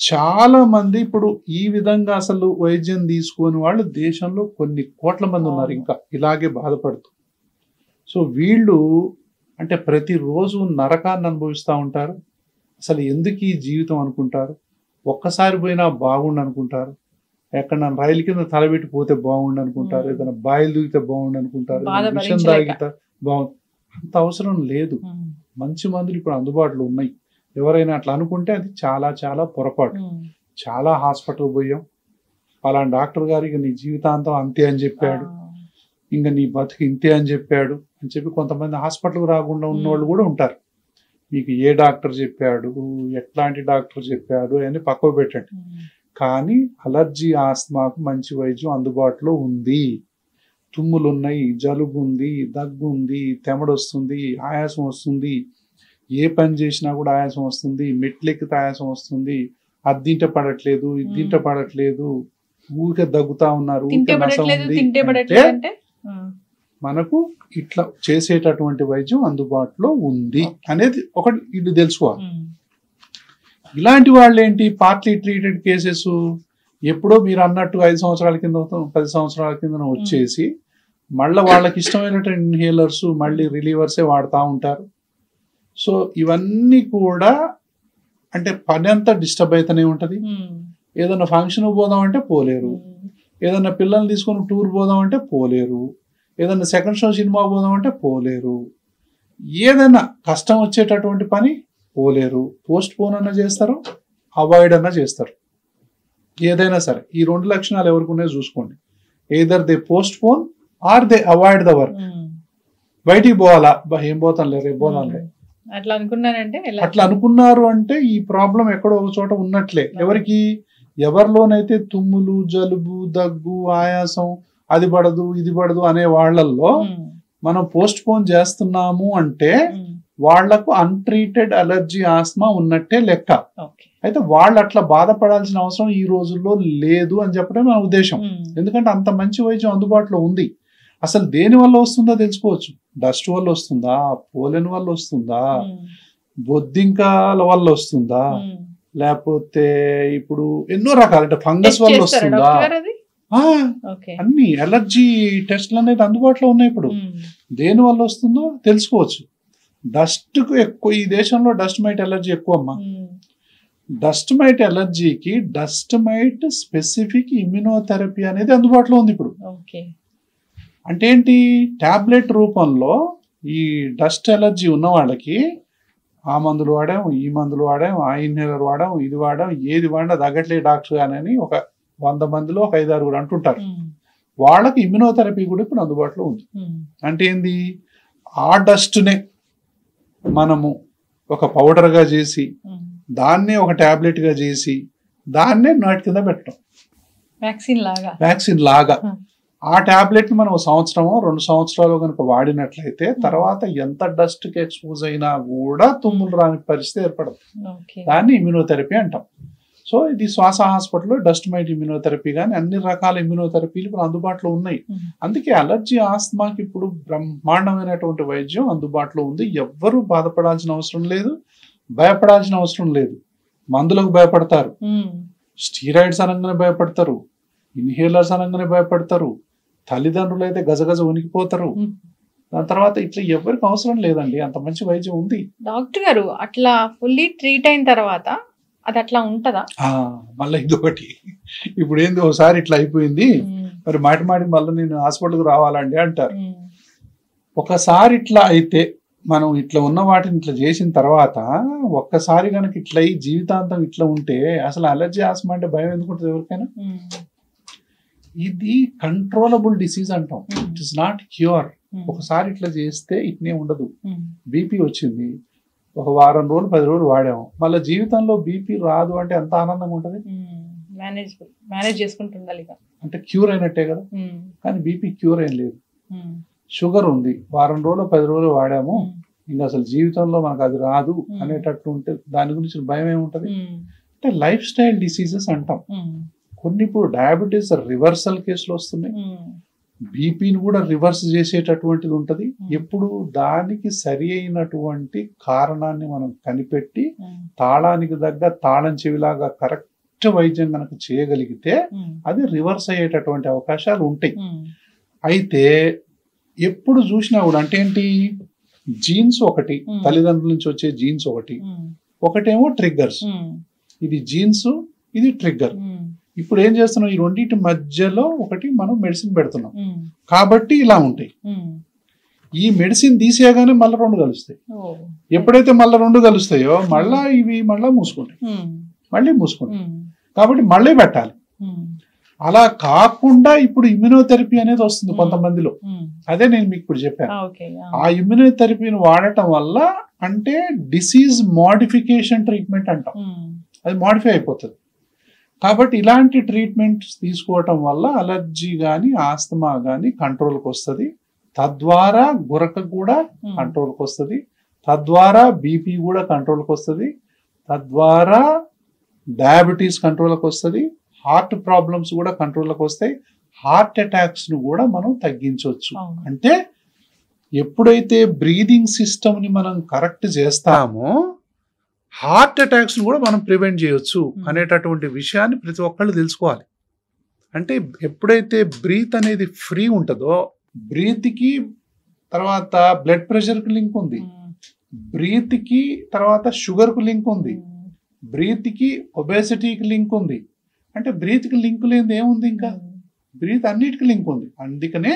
చాలా మంది ఇప్పుడు ఈ విధంగా అసలు వైద్యం తీసుకుని వాళ్ళు దేశంలో కొన్ని కోట్ల మంది ఉన్నారు ఇంకా ఇలాగే బాధపడుతూ. సో వీళ్ళు అంటే ప్రతిరోజు నరకాన్ని అనుభవిస్తూ ఉంటారు. అసలు ఎందుకు ఈ జీవితం అనుకుంటారు. ఒక్కసారి పోయినా బాగుండు అనుకుంటారు, ఎక్కడ నన్ను రైలు కింద తలబెట్టి పోతే బాగుండు అనుకుంటారు, ఏదైనా బాయిలు దూకితే బాగుండు అనుకుంటారు, విషం తాగితే బాగుంది. అంత అవసరం లేదు. మంచి మందులు ఇప్పుడు అందుబాటులో ఉన్నాయి. ఎవరైనా అట్లా అనుకుంటే అది చాలా చాలా పొరపాటు. చాలా హాస్పిటల్ పోయాం, అలాంటి డాక్టర్ గారు ఇక నీ జీవితాంతం అంతే అని చెప్పాడు, ఇంకా నీ బతుకు ఇంతే అని చెప్పాడు అని చెప్పి కొంతమంది హాస్పిటల్కి రాకుండా ఉన్న వాళ్ళు కూడా ఉంటారు. మీకు ఏ డాక్టర్ చెప్పాడు, ఎట్లాంటి డాక్టర్ చెప్పాడు అని పక్కకు పెట్టండి. కానీ అలర్జీ ఆస్మాకు మంచి వైద్యం అందుబాటులో ఉంది. తుమ్ములు ఉన్నాయి, జలుబు ఉంది, దగ్గు ఉంది, తెమడొస్తుంది, ఆయాసం వస్తుంది, ఏ పని చేసినా కూడా ఆయాసం వస్తుంది, మెట్లెక్కితే ఆయాసం వస్తుంది, అద్దింట పడట్లేదు, ఇద్దింట పడట్లేదు, ఊరికే దగ్గుతా ఉన్నారు, మనకు ఇట్లా చేసేటటువంటి వైద్యం అందుబాటులో ఉంది అనేది ఒకటి ఇది తెలుసుకోవాలి. ఇలాంటి వాళ్ళు ఏంటి పార్ట్లీ ట్రీటెడ్ కేసెస్ ఎప్పుడో మీరు అన్నట్టు 5 సంవత్సరాల కింద 10 సంవత్సరాల కింద వచ్చేసి మళ్ళీ వాళ్ళకి ఇష్టమైనటువంటి ఇన్హేలర్స్ మళ్ళీ రిలీవర్సే వాడుతూ ఉంటారు. సో ఇవన్నీ కూడా అంటే పని అంతా డిస్టర్బ్ అయితేనే ఉంటది. ఏదైనా ఫంక్షన్ పోదాం అంటే పోలేరు, ఏదైనా పిల్లల్ని తీసుకొని టూర్ పోదాం అంటే పోలేరు, ఏదైనా సెకండ్ షో సినిమా పోదాం అంటే పోలేరు, ఏదైనా కష్టం వచ్చేటటువంటి పని పోలేరు. పోస్ట్ పోన్ అన్నా చేస్తారు, అవాయిడ్ అన్నా చేస్తారు. ఏదైనా సరే ఈ 2 లక్షణాలు ఎవరికి ఉన్నాయో చూసుకోండి. Either they postpone or they avoid the work. బయటికి పోవాలా, ఏం పోతానులే, రేపు పోదాంలే, అట్లా అనుకున్నారంటే అట్లా అనుకున్నారు అంటే ఈ ప్రాబ్లం ఎక్కడో ఒక చోట ఉన్నట్లే. ఎవరికి, ఎవరిలోనైతే తుమ్ములు, జలుబు, దగ్గు, ఆయాసం, అది పడదు ఇది పడదు అనే వాళ్ళల్లో మనం పోస్ట్ పోన్ చేస్తున్నాము అంటే వాళ్లకు అన్ట్రీటెడ్ అలర్జీ ఆస్మా ఉన్నట్టే లెక్క. అయితే వాళ్ళు అట్లా బాధపడాల్సిన అవసరం ఈ రోజుల్లో లేదు అని చెప్పడం మన ఉద్దేశం. ఎందుకంటే అంత మంచి వైద్యం అందుబాటులో ఉంది. అసలు దేని వల్ల వస్తుందో తెలుసుకోవచ్చు. డస్ట్ వల్ల వస్తుందా, పోలెన్ వల్ల వస్తుందా, బొద్దింకాల వల్ల వస్తుందా, లేకపోతే ఇప్పుడు ఎన్నో రకాల అంటే ఫంగస్ వల్ల వస్తుందా, అన్ని అలర్జీ టెస్ట్లు అనేది అందుబాటులో ఉన్నాయి. ఇప్పుడు దేని వల్ల వస్తుందో తెలుసుకోవచ్చు. డస్ట్ కు ఎక్కువ ఈ దేశంలో డస్ట్ మైట్ ఎలర్జీ ఎక్కువ అమ్మా. డస్ట్ మైట్ ఎలర్జీకి డస్ట్ మైట్ స్పెసిఫిక్ ఇమ్యునోథెరపీ అనేది అందుబాటులో ఉంది ఇప్పుడు. అంటే ఏంటి, టాబ్లెట్ రూపంలో ఈ డస్ట్ ఎలర్జీ ఉన్న వాళ్ళకి ఆ మందులు వాడాం, ఈ మందులు వాడాం, ఆ ఇన్హేలర్ వాడాం, ఇది వాడాం, ఏది వాడినా తగ్గట్లే డాక్టర్ అని ఒక 100 మందిలో ఒక 5-6 అంటుంటారు. వాళ్ళకి ఇమ్యునోథెరపీ కూడా ఇప్పుడు అందుబాటులో ఉంది. అంటే ఏంది, ఆ డస్ట్నే మనము ఒక పౌడర్గా చేసి దాన్నే ఒక టాబ్లెట్ గా చేసి దాన్నే నోటి కింద పెట్టడం, వ్యాక్సిన్ లాగా. ఆ టాబ్లెట్ మనం 1 సంవత్సరమో 2 సంవత్సరాలు కనుక వాడినట్లయితే తర్వాత ఎంత డస్ట్ కి ఎక్స్పోజ్ అయినా కూడా తుమ్ములు రాని పరిస్థితి ఏర్పడదు. దాన్ని ఇమ్యునోథెరపీ అంటాం. సో ఇది శ్వాస హాస్పిటల్లో డస్ట్ మైట్ ఇమ్యునోథెరపీ కానీ అన్ని రకాల ఇమ్యునోథెరపీలు ఇప్పుడు అందుబాటులో ఉన్నాయి. అందుకే అలర్జీ ఆస్మాకి ఇప్పుడు బ్రహ్మాండమైనటువంటి వైద్యం అందుబాటులో ఉంది. ఎవ్వరూ బాధపడాల్సిన అవసరం లేదు, భయపడాల్సిన అవసరం లేదు. మందులకు భయపడతారు, స్టీరాయిడ్స్ అనగానే భయపడతారు, ఇన్హేలర్స్ అనగానే భయపడతారు, తల్లిదండ్రులు అయితే గజగజ వణికిపోతారు. దాని తర్వాత ఇట్లా ఎవరికి అవసరం లేదండి, అంత మంచి వైద్యం ఉంది. డాక్టర్ గారు అట్లా ఫుల్లీ ట్రీట్ అయిన తర్వాత అది అట్లా ఉంటదా? మళ్ళీ ఇంకొకటి, ఇప్పుడు ఏంది ఒకసారి ఇట్లా అయిపోయింది మరి మాటి మళ్ళీ నేను హాస్పిటల్కి రావాలండి అంటారు. ఒకసారి ఇట్లా అయితే మనం ఇట్లా ఉన్న వాటిని ఇట్లా చేసిన తర్వాత ఒక్కసారి కనుక ఇట్లా అయ్యి జీవితాంతం ఇట్లా ఉంటే అసలు అలర్జీ ఆస్మా అంటే భయం ఎందుకుంటుంది ఎవరికైనా? ఇది కంట్రోలబుల్ డిసీజ్ అంటాం, ఇట్ ఇస్ నాట్ క్యూర్. ఒకసారి ఇట్లా చేస్తే ఇట్నే ఉండదు. బీపీ వచ్చింది, ఒక వారం రోజులు 10 రోజులు వాడాము, మళ్ళీ జీవితంలో బీపీ రాదు అంటే ఎంత ఆనందంగా ఉంటుంది. మేనేజ్ చేసుకుంటుండాలి అంటే క్యూర్ అయినట్టే కదా. కానీ బీపీ క్యూర్ ఏం లేదు. షుగర్ ఉంది, వారం రోజులు 10 రోజులు వాడాము, ఇంకా అసలు జీవితంలో మనకు అది రాదు అనేటట్టు ఉంటే దాని గురించి భయం ఏముంటది. అంటే లైఫ్ స్టైల్ డిసీజెస్ అంటాం. కొన్ని ఇప్పుడు డయాబెటీస్ రివర్సల్ కేసులు వస్తున్నాయి, బీపీని కూడా రివర్స్ చేసేటటువంటిది ఉంటది. ఎప్పుడు దానికి సరి అయినటువంటి కారణాన్ని మనం కనిపెట్టి తాళానికి దగ్గర తాళం చెవిలాగా కరెక్ట్ వైద్యం కనుక చేయగలిగితే అది రివర్స్ అయ్యేటటువంటి అవకాశాలు ఉంటాయి. అయితే ఎప్పుడు చూసినా కూడా అంటే ఏంటి, జీన్స్ ఒకటి, తల్లిదండ్రుల నుంచి వచ్చే జీన్స్ ఒకటేమో ట్రిగ్గర్స్. ఇది జీన్స్, ఇది ట్రిగ్గర్. ఇప్పుడు ఏం చేస్తున్నాం, ఈ రెండింటి మధ్యలో ఒకటి మనం మెడిసిన్ పెడుతున్నాం కాబట్టి ఇలా ఉంటాయి. ఈ మెడిసిన్ తీసేయగానే మళ్ళీ 2 కలుస్తాయి. ఎప్పుడైతే మళ్ళీ 2 కలుస్తాయో మళ్ళా ఇవి మళ్ళీ మూసుకుంటాయి. కాబట్టి మళ్ళీ పెట్టాలి. అలా కాకుండా ఇప్పుడు ఇమ్యునోథెరపీ అనేది వస్తుంది కొంతమందిలో. అదే నేను మీకు ఇప్పుడు చెప్పాను. ఆ ఇమ్యునోథెరపీని వాడటం వల్ల అంటే డిసీజ్ మోడిఫికేషన్ ట్రీట్మెంట్ అంటాం, అది మోడిఫై అయిపోతుంది. కాబట్టి ఇలాంటి ట్రీట్మెంట్ తీసుకోవటం వల్ల అలర్జీ కానీ ఆస్తమా కానీ కంట్రోల్కి వస్తుంది. తద్వారా గురక కూడా కంట్రోల్కి వస్తుంది, తద్వారా బీపీ కూడా కంట్రోల్కి వస్తుంది, తద్వారా డయాబెటీస్ కంట్రోల్కి వస్తుంది, హార్ట్ ప్రాబ్లమ్స్ కూడా కంట్రోల్కి వస్తాయి, హార్ట్ అటాక్స్ను కూడా మనం తగ్గించవచ్చు. అంటే ఎప్పుడైతే బ్రీదింగ్ సిస్టమ్ని మనం కరెక్ట్ చేస్తామో హార్ట్ అటాక్స్ కూడా మనం ప్రివెంట్ చేయొచ్చు అనేటటువంటి విషయాన్ని ప్రతి ఒక్కళ్ళు తెలుసుకోవాలి. అంటే ఎప్పుడైతే బ్రీత్ అనేది ఫ్రీ ఉంటుందో, బ్రీత్కి తర్వాత బ్లడ్ ప్రెషర్కి లింక్ ఉంది, బ్రీత్కి తర్వాత షుగర్కు లింక్ ఉంది, బ్రీత్కి ఒబేసిటీకి లింక్ ఉంది. అంటే బ్రీత్కి లింక్ లేనిది ఏముంది? ఇంకా బ్రీత్ అన్నిటికీ లింక్ ఉంది. అందుకనే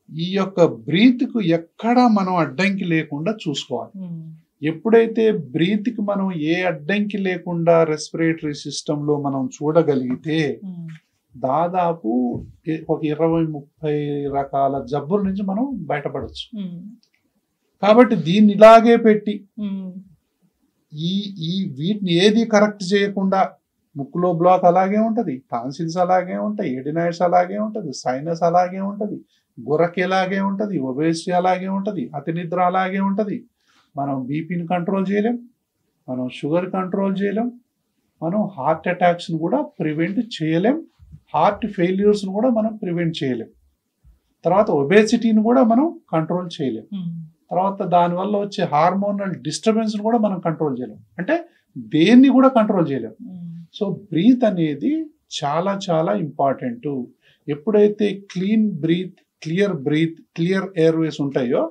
ఈ యొక్క బ్రీత్కు ఎక్కడా మనం అడ్డంకి లేకుండా చూసుకోవాలి. ఎప్పుడైతే బ్రీత్కి మనం ఏ అడ్డంకి లేకుండా రెస్పిరేటరీ సిస్టంలో మనం చూడగలిగితే దాదాపు ఒక 20-30 రకాల జబ్బుల నుంచి మనం బయటపడవచ్చు. కాబట్టి దీన్ని ఇలాగే పెట్టి ఈ వీటిని ఏది కరెక్ట్ చేయకుండా ముక్కులో బ్లాక్ అలాగే ఉంటుంది, టాన్సిల్స్ అలాగే ఉంటాయి, ఎడినాయిడ్స్ అలాగే ఉంటుంది, సైనస్ అలాగే ఉంటుంది, గురక అలాగే ఉంటుంది, ఒబేసిటీ అలాగే ఉంటుంది, అతి నిద్ర అలాగే ఉంటుంది. మనం బీపీని కంట్రోల్ చేయలేం, మనం షుగర్ కంట్రోల్ చేయలేం, మనం హార్ట్ అటాక్స్ని కూడా ప్రివెంట్ చేయలేం, హార్ట్ ఫెయిల్యూర్స్ని కూడా మనం ప్రివెంట్ చేయలేం, తర్వాత ఒబేసిటీని కూడా మనం కంట్రోల్ చేయలేం, తర్వాత దానివల్ల వచ్చే హార్మోనల్ డిస్టర్బెన్స్ని కూడా మనం కంట్రోల్ చేయలేం. అంటే దేన్ని కూడా కంట్రోల్ చేయలేం. సో బ్రీత్ అనేది చాలా చాలా ఇంపార్టెంట్. ఎప్పుడైతే క్లీన్ బ్రీత్, క్లియర్ ఎయిర్వేస్ ఉంటాయో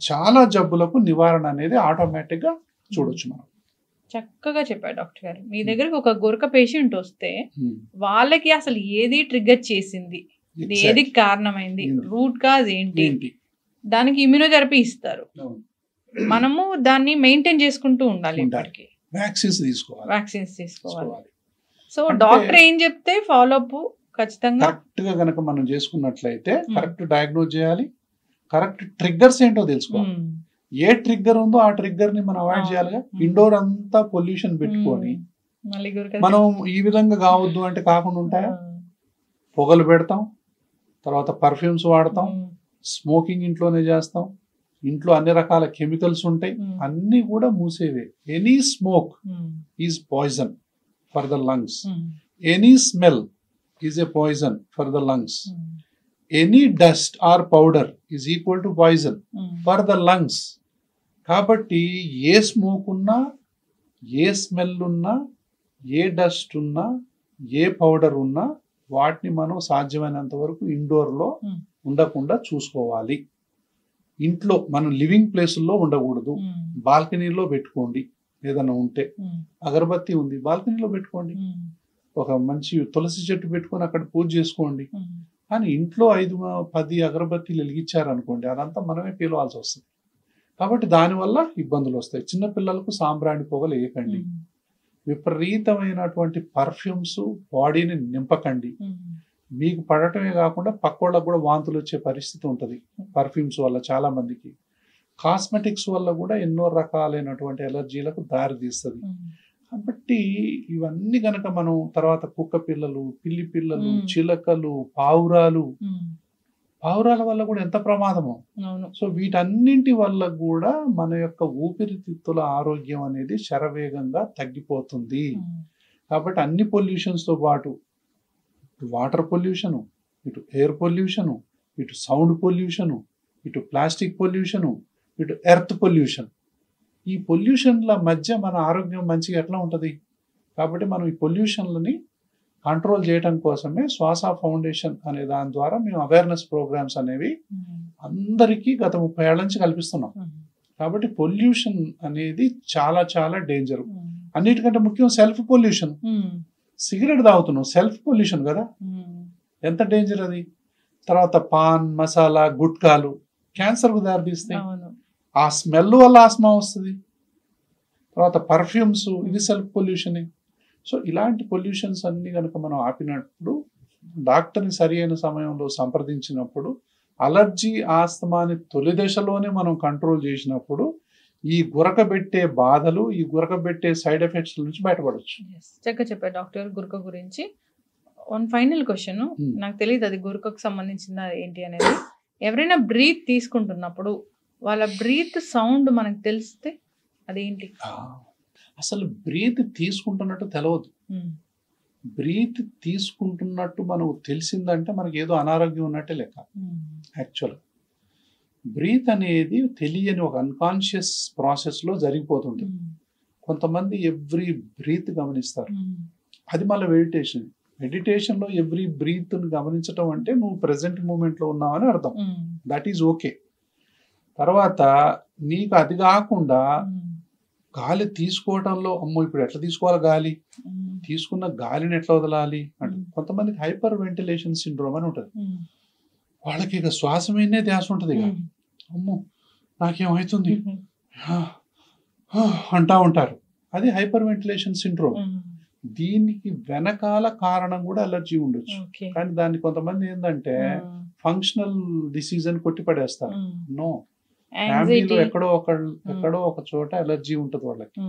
చాలా జబ్బులకు నివారణ అనేది ఆటోమేటిక్గా చూడొచ్చు మనం. చక్కగా చెప్పారు డాక్టర్ గారు. మీ దగ్గరకు ఒక గురక పేషెంట్ వస్తే వాళ్ళకి అసలు ఏది ట్రిగ్గర్ చేసింది, ఏది కారణమైంది, రూట్ కాజ్ ఏంటి, దానికి ఇమ్యూనోథెరపీ ఇస్తారు. మనము దాన్ని మెయింటైన్ చేసుకుంటూ ఉండాలి. వ్యాక్సిన్స్ తీసుకోవాలి. సో డాక్టర్ ఏం చెప్తే ఫాలో అప్ ఖచ్చితంగా కరెక్ట్ గా గనక మనం చేసుకున్నట్లయితే కరెక్ట్ డయాగ్నోజ్ చేయాలి, కరెక్ట్ ట్రిగ్గర్స్ ఏంటో తెలుసుకోవాలి. ఏ ట్రిగ్గర్ ఉందో ఆ ట్రిగ్గర్ ని మనం అవాయిడ్ చేయాలిగా. ఇండోర్ అంతా పొల్యూషన్ పెట్టుకొని మనం ఈ విధంగా కావద్దు అంటే కాకుండా ఉంటాయా? పొగలు పెడతాం, తర్వాత పర్ఫ్యూమ్స్ వాడతాం, స్మోకింగ్ ఇంట్లోనే చేస్తాం, ఇంట్లో అన్ని రకాల కెమికల్స్ ఉంటాయి, అన్ని కూడా మూసేవే. Any smoke is poison for the lungs, any smell is a poison for the lungs, any dust or powder is equal to poison for the lungs. కాబట్టి ఏ స్మోక్ ఉన్నా, ఏ స్మెల్ ఉన్నా, ఏ డస్ట్ ఉన్నా, ఏ పౌడర్ ఉన్నా వాటిని మనం సాధ్యమైనంత వరకు ఇండోర్లో ఉండకుండా చూసుకోవాలి. ఇంట్లో మనం లివింగ్ ప్లేసుల్లో ఉండకూడదు. బాల్కనీలో పెట్టుకోండి. ఏదైనా ఉంటే అగరబత్తి ఉంది బాల్కనీలో పెట్టుకోండి, ఒక మంచి తులసి చెట్టు పెట్టుకొని అక్కడ పూజ చేసుకోండి. కానీ ఇంట్లో 5-10 అగరబత్తీలు వెలిగించారనుకోండి, అదంతా మనమే పీలవాల్సి వస్తుంది. కాబట్టి దానివల్ల ఇబ్బందులు వస్తాయి. చిన్నపిల్లలకు సాంబ్రాణి పొగలు వేయకండి, విపరీతమైనటువంటి పర్ఫ్యూమ్స్ బాడీని నింపకండి. మీకు పడటమే కాకుండా పక్కోళ్ళకు కూడా వాంతులు వచ్చే పరిస్థితి ఉంటుంది పర్ఫ్యూమ్స్ వల్ల. చాలా మందికి కాస్మెటిక్స్ వల్ల కూడా ఎన్నో రకాలైనటువంటి ఎలర్జీలకు దారి తీస్తుంది. కాబట్టి ఇవన్నీ గనక మనం తర్వాత కుక్క పిల్లలు, పిల్లి పిల్లలు, చిలకలు, పావురాల వల్ల కూడా ఎంత ప్రమాదమో. సో వీటన్నింటి వల్ల కూడా మన యొక్క ఊపిరితిత్తుల ఆరోగ్యం అనేది శరవేగంగా తగ్గిపోతుంది. కాబట్టి అన్ని పొల్యూషన్స్తో పాటు ఇటు వాటర్ పొల్యూషను, ఇటు ఎయిర్ పొల్యూషను, ఇటు సౌండ్ పొల్యూషను, ఇటు ప్లాస్టిక్ పొల్యూషను, ఇటు ఎర్త్ పొల్యూషన్, ఈ పొల్యూషన్ల మధ్య మన ఆరోగ్యం మంచిగా ఎట్లా ఉంటుంది? కాబట్టి మనం ఈ పొల్యూషన్లని కంట్రోల్ చేయడం కోసమే శ్వాస ఫౌండేషన్ అనే దాని ద్వారా మేము అవేర్నెస్ ప్రోగ్రామ్స్ అనేవి అందరికీ గత 30 ఏళ్ల నుంచి కల్పిస్తున్నాం. కాబట్టి పొల్యూషన్ అనేది చాలా చాలా డేంజర్. అన్నిటికంటే ముఖ్యం సెల్ఫ్ పొల్యూషన్. సిగరెట్ తాగుతున్నాం, సెల్ఫ్ పొల్యూషన్ కదా, ఎంత డేంజర్ అది. తర్వాత పాన్, మసాలా, గుట్కాలు క్యాన్సర్కు దారితీస్తాయి. ఆ స్మెల్ వల్ల ఆస్మా వస్తుంది. తర్వాత పర్ఫ్యూమ్స్, ఇది సెల్ఫ్ పొల్యూషనే. సో ఇలాంటి పొల్యూషన్స్ అన్ని కనుక మనం ఆపినప్పుడు, డాక్టర్ని సరి అయిన సమయంలో సంప్రదించినప్పుడు, అలర్జీ ఆస్తమాని తొలి దశలోనే మనం కంట్రోల్ చేసినప్పుడు ఈ గురకబెట్టే బాధలు, ఈ గురకబెట్టే సైడ్ ఎఫెక్ట్స్ నుంచి బయటపడవచ్చు. చక్కగా చెప్పారు డాక్టర్ గురక గురించి. వన్ ఫైనల్ క్వశ్చన్, నాకు తెలియదు అది గురకకు సంబంధించిందా ఏంటి అనేది. ఎవరైనా బ్రీత్ తీసుకుంటున్నప్పుడు వాళ్ళ బ్రీత్ సౌండ్ మనకు తెలిస్తే అదేంటి? అసలు బ్రీత్ తీసుకుంటున్నట్టు తెలియదు. బ్రీత్ తీసుకుంటున్నట్టు మనకు తెలిసిందంటే మనకి ఏదో అనారోగ్యం ఉన్నట్టే లెక్క. యాక్చువల్గా బ్రీత్ అనేది తెలియని ఒక అన్కాన్షియస్ ప్రాసెస్లో జరిగిపోతుంది. కొంతమంది ఎవ్రీ బ్రీత్ గమనిస్తారు, అది మళ్ళీ మెడిటేషన్లో ఎవ్రీ బ్రీత్ని గమనించడం అంటే నువ్వు ప్రెసెంట్ మూమెంట్లో ఉన్నావని అర్థం. That is okay. తర్వాత నీకు అది కాకుండా గాలి తీసుకోవడంలో అమ్మో ఇప్పుడు ఎట్లా తీసుకోవాలి గాలి, తీసుకున్న గాలిని ఎట్లా వదలాలి అంటే కొంతమందికి హైపర్ వెంటిలేషన్ సిండ్రోమ్ అని ఉంటుంది. వాళ్ళకి ఇక శ్వాస మీదనే ధ్యాస ఉంటుంది. ఇక అమ్మో నాకేమవుతుంది అంటా ఉంటారు. అది హైపర్ వెంటిలేషన్ సిండ్రోమ్. దీనికి వెనకాల కారణం కూడా అలర్జీ ఉండొచ్చు. కానీ దాన్ని కొంతమంది ఏంటంటే ఫంక్షనల్ డిసీజ్ అని కొట్టి పడేస్తారు. నో, ఫ్యామిలీలో ఎక్కడో ఒక చోట అలర్జీ ఉంటుంది వాళ్ళకి.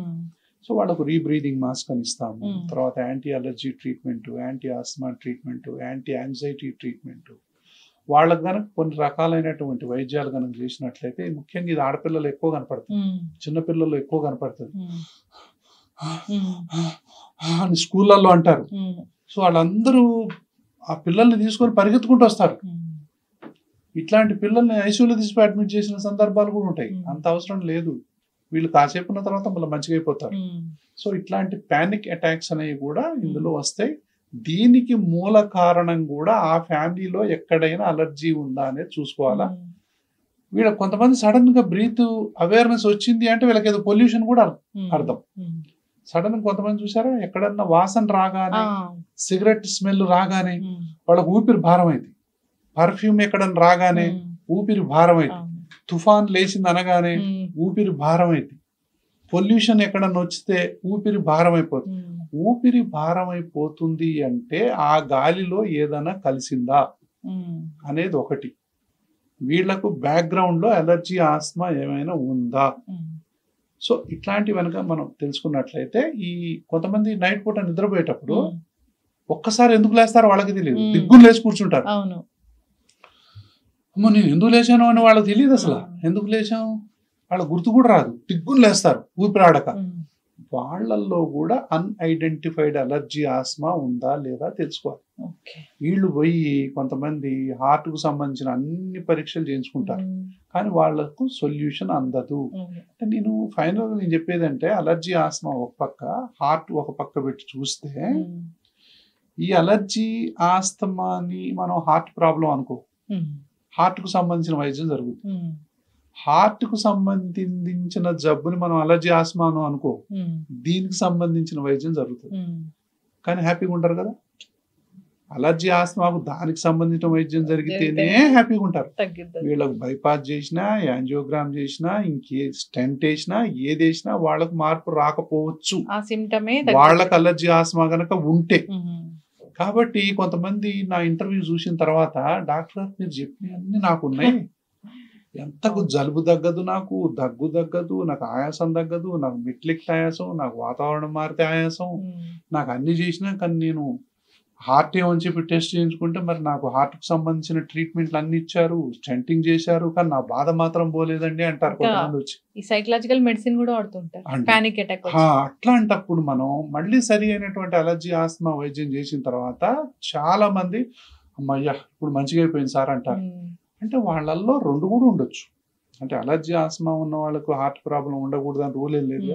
సో వాళ్ళకు రీబ్రీదింగ్ మాస్క్ అని ఇస్తాము. తర్వాత anti allergy treatment, anti asthma treatment, anti anxiety treatment. వాళ్ళకు కనుక కొన్ని రకాలైనటువంటి వైద్యాలు కనుక చేసినట్లయితే, ముఖ్యంగా ఇది ఆడపిల్లలు ఎక్కువ కనపడుతుంది, చిన్నపిల్లలు ఎక్కువ కనపడుతుంది అని స్కూళ్ళల్లో అంటారు. సో వాళ్ళందరూ ఆ పిల్లల్ని తీసుకొని పరిగెత్తుకుంటూ వస్తారు. ఇట్లాంటి పిల్లల్ని ఐసీయూలో తీసుకుని అడ్మిట్ చేసిన సందర్భాలు కూడా ఉంటాయి. అంత అవసరం లేదు, వీళ్ళు కాసేపు ఉన్న తర్వాత మళ్ళీ మంచిగా అయిపోతారు. సో ఇట్లాంటి పానిక్ అటాక్స్ అనేవి కూడా ఇందులో వస్తాయి. దీనికి మూల కారణం కూడా ఆ ఫ్యామిలీలో ఎక్కడైనా అలర్జీ ఉందా అనేది చూసుకోవాలా. వీళ్ళ కొంతమంది సడన్ గా బ్రీత్ అవేర్నెస్ వచ్చింది అంటే వీళ్ళకి ఏదో పొల్యూషన్ కూడా అర్థం. సడన్ గా కొంతమంది చూసారా, ఎక్కడన్నా వాసన రాగానే, సిగరెట్ స్మెల్ రాగానే వాళ్ళకి ఊపిరి భారం అయింది. పర్ఫ్యూమ్ ఎక్కడన్నా రాగానే ఊపిరి భారం అయింది. తుఫాన్ లేచింది అనగానే ఊపిరి భారం అయింది. పొల్యూషన్ ఎక్కడన్నా వచ్చితే ఊపిరి భారం అయిపోతుంది. ఊపిరి భారం అయిపోతుంది అంటే ఆ గాలిలో ఏదైనా కలిసిందా అనేది ఒకటి. వీళ్లకు బ్యాక్గ్రౌండ్ లో అలర్జీ, ఆస్మా ఏమైనా ఉందా. సో ఇట్లాంటి వెనక మనం తెలుసుకున్నట్లయితే, ఈ కొంతమంది నైట్ పూట నిద్రపోయేటప్పుడు ఒక్కసారి ఎందుకు లేస్తారో వాళ్ళకి తెలియదు, దిగ్గులు లేచి కూర్చుంటారు. అమ్మో నేను ఎందుకు లేచాను అని వాళ్ళకి తెలియదు అసలు. ఎందుకు లేచాము వాళ్ళ గుర్తు కూడా రాదు, దిగ్గులు లేస్తారు ఊపిరాడక. వాళ్ళల్లో కూడా అన్ఐడెంటిఫైడ్ అలర్జీ, ఆస్మా ఉందా లేదా తెలుసుకోవాలి. వీళ్ళు పోయి కొంతమంది హార్ట్ కు సంబంధించిన అన్ని పరీక్షలు చేయించుకుంటారు, కానీ వాళ్లకు సొల్యూషన్ అందదు. అంటే నేను చెప్పేదంటే, అలర్జీ, ఆస్మా ఒక పక్క, హార్ట్ ఒక పక్క పెట్టి చూస్తే, ఈ అలర్జీ, ఆస్తమాని మనం హార్ట్ ప్రాబ్లం అనుకో, హార్ట్ కు సంబంధించిన వైద్యం జరుగుతుంది. హార్ట్ కు సంబంధించిన జబ్బుని మనం అలర్జీ, ఆస్మా అనుకో, దీనికి సంబంధించిన వైద్యం జరుగుతుంది. కానీ హ్యాపీగా ఉంటారు కదా. అలర్జీ, ఆస్మాకు దానికి సంబంధించిన వైద్యం జరిగితేనే హ్యాపీగా ఉంటారు. వీళ్ళకు బైపాస్ చేసినా, యాంజియోగ్రామ్ చేసినా, ఇంకే స్టెంట్ వేసినా, ఏది వేసినా వాళ్ళకు మార్పు రాకపోవచ్చు, వాళ్ళకి అలర్జీ, ఆస్మా గనక ఉంటే. కాబట్టి కొంతమంది నా ఇంటర్వ్యూ చూసిన తర్వాత, డాక్టర్ గారు మీరు చెప్పినవన్నీ నాకు ఉన్నాయి, ఎంతకు జలుబు తగ్గదు, నాకు దగ్గు తగ్గదు, నాకు ఆయాసం తగ్గదు, నాకు మెట్లెక్కి ఆయాసం, నాకు వాతావరణం మారితే ఆయాసం, నాకు అన్ని చేసినా కానీ నేను హార్ట్ ఏమని చెప్పి టెస్ట్ చేయించుకుంటే మరి నాకు హార్ట్ కు సంబంధించిన ట్రీట్మెంట్లు అన్ని ఇచ్చారు, స్టెంటింగ్ చేశారు, కానీ నా బాధ మాత్రం పోలేదండి అంటారు కొంతమంది వచ్చి. సైకలాజికల్ మెడిసిన్ కూడా వాడుతుంటారు, పానిక్ అటాక్. అట్లాంటప్పుడు మనం మళ్ళీ సరి అయినటువంటి అలర్జీ, ఆస్మా వైద్యం చేసిన తర్వాత చాలా మంది అమ్మయ్యా ఇప్పుడు మంచిగా అయిపోయింది సార్ అంటారు. అంటే వాళ్ళల్లో రెండు కూడా ఉండొచ్చు. అంటే అలర్జీ, ఆస్మా ఉన్న వాళ్ళకు హార్ట్ ప్రాబ్లం ఉండకూడదు అని రూల్ ఏం లేదు.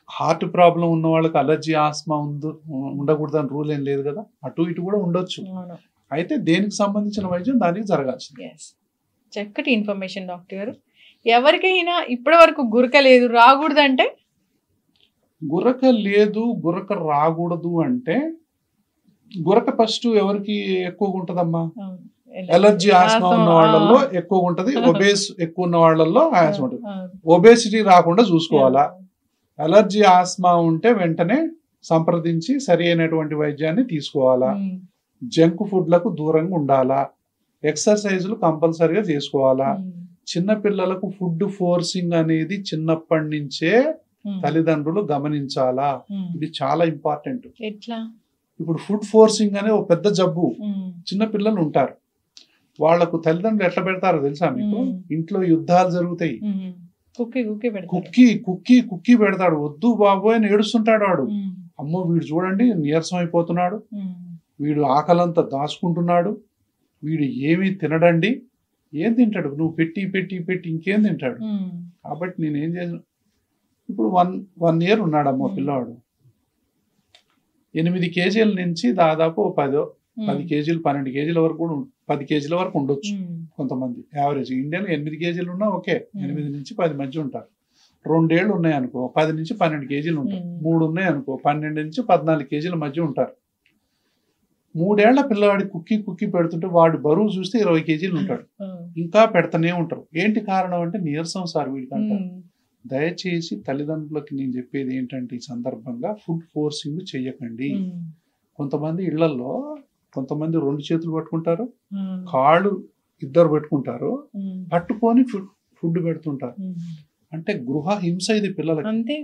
హార్ట్ ప్రాబ్లం ఉన్న వాళ్ళకి అలర్జీ, ఆస్మా ఉండకూడదు అని రూల్ ఏం లేదు కదా. అటు ఇటు కూడా ఉండొచ్చు. అయితే దేనికి సంబంధించిన వైద్యం దానికి జరగాల్సింది. చక్కటి ఇన్ఫర్మేషన్ డాక్టర్ గారు. ఎవరికైనా ఇప్పటి వరకు గురక లేదు, రాకూడదు అంటే, గురక లేదు, గురక రాకూడదు అంటే, గురక ఫస్ట్ ఎవరికి ఎక్కువగా ఉంటదమ్మా? ఎలర్జీ, ఆస్మా ఉన్న వాళ్ళల్లో ఎక్కువగా ఉంటది. ఒబేస్ ఎక్కువ ఉన్న వాళ్ళల్లో ఆయాసం ఉంటుంది. ఒబేసిటీ రాకుండా చూసుకోవాలా. అలర్జీ, ఆస్మా ఉంటే వెంటనే సంప్రదించి సరి అయినటువంటి వైద్యాన్ని తీసుకోవాలా. జంక్ ఫుడ్లకు దూరంగా ఉండాలా. ఎక్సర్సైజులు కంపల్సరిగా చేసుకోవాలా. చిన్న పిల్లలకు ఫుడ్ ఫోర్సింగ్ అనేది చిన్నప్పటి నుంచే తల్లిదండ్రులు గమనించాలా. ఇది చాలా ఇంపార్టెంట్. ఇప్పుడు ఫుడ్ ఫోర్సింగ్ అనే ఒక పెద్ద జబ్బు. చిన్న పిల్లలు ఉంటారు, వాళ్లకు తల్లిదండ్రులు ఎట్లా పెడతారో తెలుసా మీకు? ఇంట్లో యుద్ధాలు జరుగుతాయి, కుక్కీ పెడతాడు. వద్దు బాబోయ్ అని ఏడుస్తుంటాడు వాడు. అమ్మో వీడు చూడండి నీరసం అయిపోతున్నాడు, వీడు ఆకలంతా దాచుకుంటున్నాడు, వీడు ఏమీ తినడండి. ఏం తింటాడు? నువ్వు పెట్టి పెట్టి పెట్టి ఇంకేం తింటాడు? కాబట్టి నేనేం చేసాను, ఇప్పుడు 1 year ఉన్నాడమ్మా పిల్లవాడు. 8 kgs నుంచి దాదాపు 10 kgs 12 kgs వరకు కూడా 10 kgs వరకు ఉండొచ్చు కొంతమంది. యావరేజ్ ఇండియాలో 8 kgs ఉన్నా ఓకే, 8 నుంచి 10 మధ్య ఉంటారు. 2 ఏళ్ళు ఉన్నాయనుకో 10 నుంచి 12 కేజీలు ఉంటారు. 3 ఉన్నాయనుకో 12 నుంచి 14 కేజీల మధ్య ఉంటారు. 3 ఏళ్ల పిల్లవాడి కుక్కి పెడుతుంటే వాడు బరువు చూస్తే 20 కేజీలు ఉంటాడు. ఇంకా పెడతానే ఉంటారు. ఏంటి కారణం అంటే నీరసం సార్ వీడికంటారు. దయచేసి తల్లిదండ్రులకి నేను చెప్పేది ఏంటంటే ఈ సందర్భంగా ఫుడ్ ఫోర్సింగ్ చెయ్యకండి. కొంతమంది ఇళ్లలో కొంతమంది 2 చేతులు పట్టుకుంటారు, కాళ్ళు 2 పెట్టుకుంటారు, పట్టుకొని ఫుడ్ పెడుతుంటారు. అంటే గృహ హింస ఇది పిల్లలకి.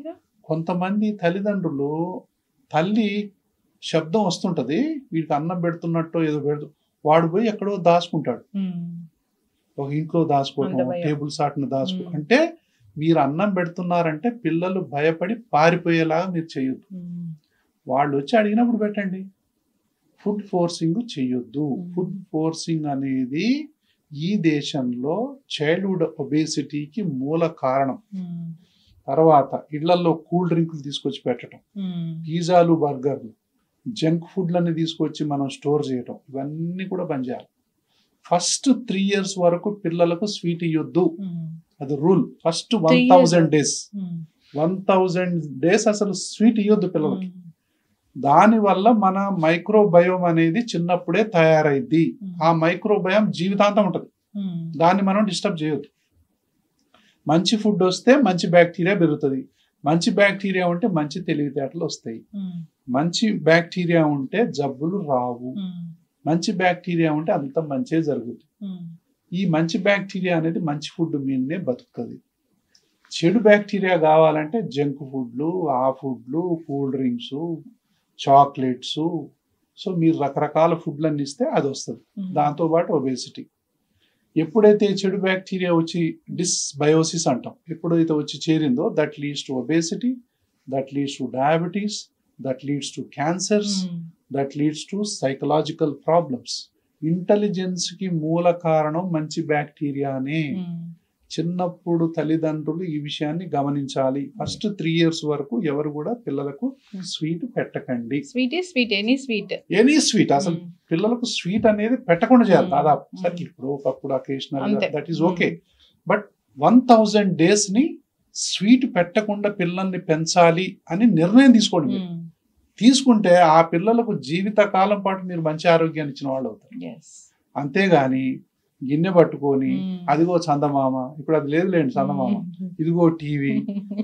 కొంతమంది తల్లిదండ్రులు తల్లి శబ్దం వస్తుంటది, వీడికి అన్నం పెడుతున్నట్టు ఏదో పెడుతూ వాడు పోయి ఎక్కడో దాచుకుంటాడు. ఒక ఇంట్లో దాచుకోవటం, టేబుల్ సాట్ను దాచుకో. అంటే మీరు అన్నం పెడుతున్నారంటే పిల్లలు భయపడి పారిపోయేలాగా మీరు చేయొద్దు. వాళ్ళు వచ్చి అడిగినప్పుడు పెట్టండి. ఫుడ్ ఫోర్సింగ్ చెయ్యొద్దు. ఫుడ్ ఫోర్సింగ్ అనేది ఈ దేశంలో చైల్డ్హుడ్ ఒబేసిటీకి మూల కారణం. తర్వాత ఇళ్లలో కూల్ డ్రింకులు తీసుకొచ్చి పెట్టడం, పిజ్జాలు, బర్గర్లు, జంక్ ఫుడ్లని తీసుకొచ్చి మనం స్టోర్ చేయటం, ఇవన్నీ కూడా బంద్ చేయాలి. ఫస్ట్ 3 years వరకు పిల్లలకు స్వీట్ ఇవ్వద్దు. అది రూల్. ఫస్ట్ 1000 days 1000 days అసలు స్వీట్ ఇవ్వద్దు పిల్లలకి. దానివల్ల మన మైక్రోబయోమ్ అనేది చిన్నప్పుడే తయారైద్ది. ఆ మైక్రోబయోమ్ జీవితాంతం ఉంటుంది. దాన్ని మనం డిస్టర్బ్ చేయొద్దు. మంచి ఫుడ్ వస్తే మంచి బ్యాక్టీరియా పెరుగుతుంది. మంచి బ్యాక్టీరియా ఉంటే మంచి తెలివితేటలు వస్తాయి. మంచి బ్యాక్టీరియా ఉంటే జబ్బులు రావు. మంచి బ్యాక్టీరియా ఉంటే అంత మంచి జరుగుతుంది. ఈ మంచి బ్యాక్టీరియా అనేది మంచి ఫుడ్ మీదనే బతుకుతుంది. చెడు బ్యాక్టీరియా కావాలంటే జంక్ ఫుడ్లు, ఆ ఫుడ్లు, కూల్ డ్రింక్స్, చాక్లెట్స్, సో మీరు రకరకాల ఫుడ్లన్నీ ఇస్తే అది వస్తుంది. దాంతోపాటు ఒబేసిటీ. ఎప్పుడైతే చెడు బ్యాక్టీరియా వచ్చి డిస్బయోసిస్ అంటాం, ఎప్పుడైతే వచ్చి చేరిందో that leads to obesity, that leads to diabetes, that leads to cancers, that leads to psychological problems. Intelligence కి మూల కారణం మంచి బ్యాక్టీరియానే. చిన్నప్పుడు తల్లిదండ్రులు ఈ విషయాన్ని గమనించాలి. ఫస్ట్ 3 years వరకు ఎవరు కూడా పిల్లలకు స్వీట్ పెట్టకండి. ఎనీ స్వీట్ అసలు పిల్లలకు స్వీట్ అనేది పెట్టకుండా చేయాలి. దాదాపు సరే ఇప్పుడు ఒకప్పుడు occasional that is okay. But 1000 days ని స్వీట్ పెట్టకుండా పిల్లల్ని పెంచాలి అని నిర్ణయం తీసుకోండి. తీసుకుంటే ఆ పిల్లలకు జీవిత కాలం పాటు మీరు మంచి ఆరోగ్యాన్ని ఇచ్చిన వాళ్ళు అవుతారు. అంతేగాని గిన్నె పట్టుకొని అదిగో చందమామ, ఇప్పుడు అది లేదులేండి చందమామ, ఇదిగో టీవీ,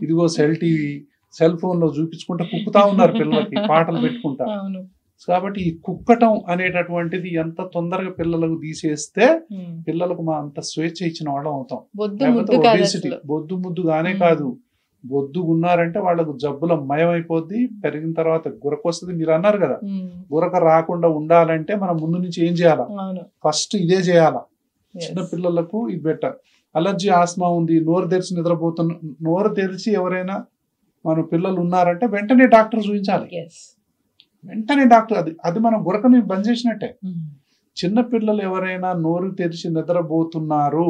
ఇదిగో సెల్ టీవీ, సెల్ ఫోన్ లో చూపించుకుంటా కుక్కుతా ఉన్నారు పిల్లలకి పాటలు పెట్టుకుంటా. కాబట్టి ఈ కుక్కటం అనేటటువంటిది ఎంత తొందరగా పిల్లలకు తీసేస్తే పిల్లలకు మా అంత స్వేచ్ఛ ఇచ్చిన వాళ్ళం అవుతాం. ఒబేసిటీ బొద్దు ముద్దుగానే కాదు, బొద్దుగున్నారంటే వాళ్ళకు జబ్బుల మయమైపోద్ది. పెరిగిన తర్వాత గురక వస్తుంది. మీరు అన్నారు కదా, గురక రాకుండా ఉండాలంటే మనం ముందు నుంచి ఏం చేయాలా? ఫస్ట్ ఇదే చేయాలా. చిన్న పిల్లలకు ఇది బెటర్. అలర్జీ, ఆస్మా ఉంది, నోరు తెరిచి నిద్రపోతున్న, నోరు తెరిచి ఎవరైనా మన పిల్లలు ఉన్నారంటే వెంటనే డాక్టర్ చూపించాలి. వెంటనే డాక్టర్, అది మనం గురకని బంద్ చేసినట్టే. చిన్న పిల్లలు ఎవరైనా నోరు తెరిచి నిద్రపోతున్నారు,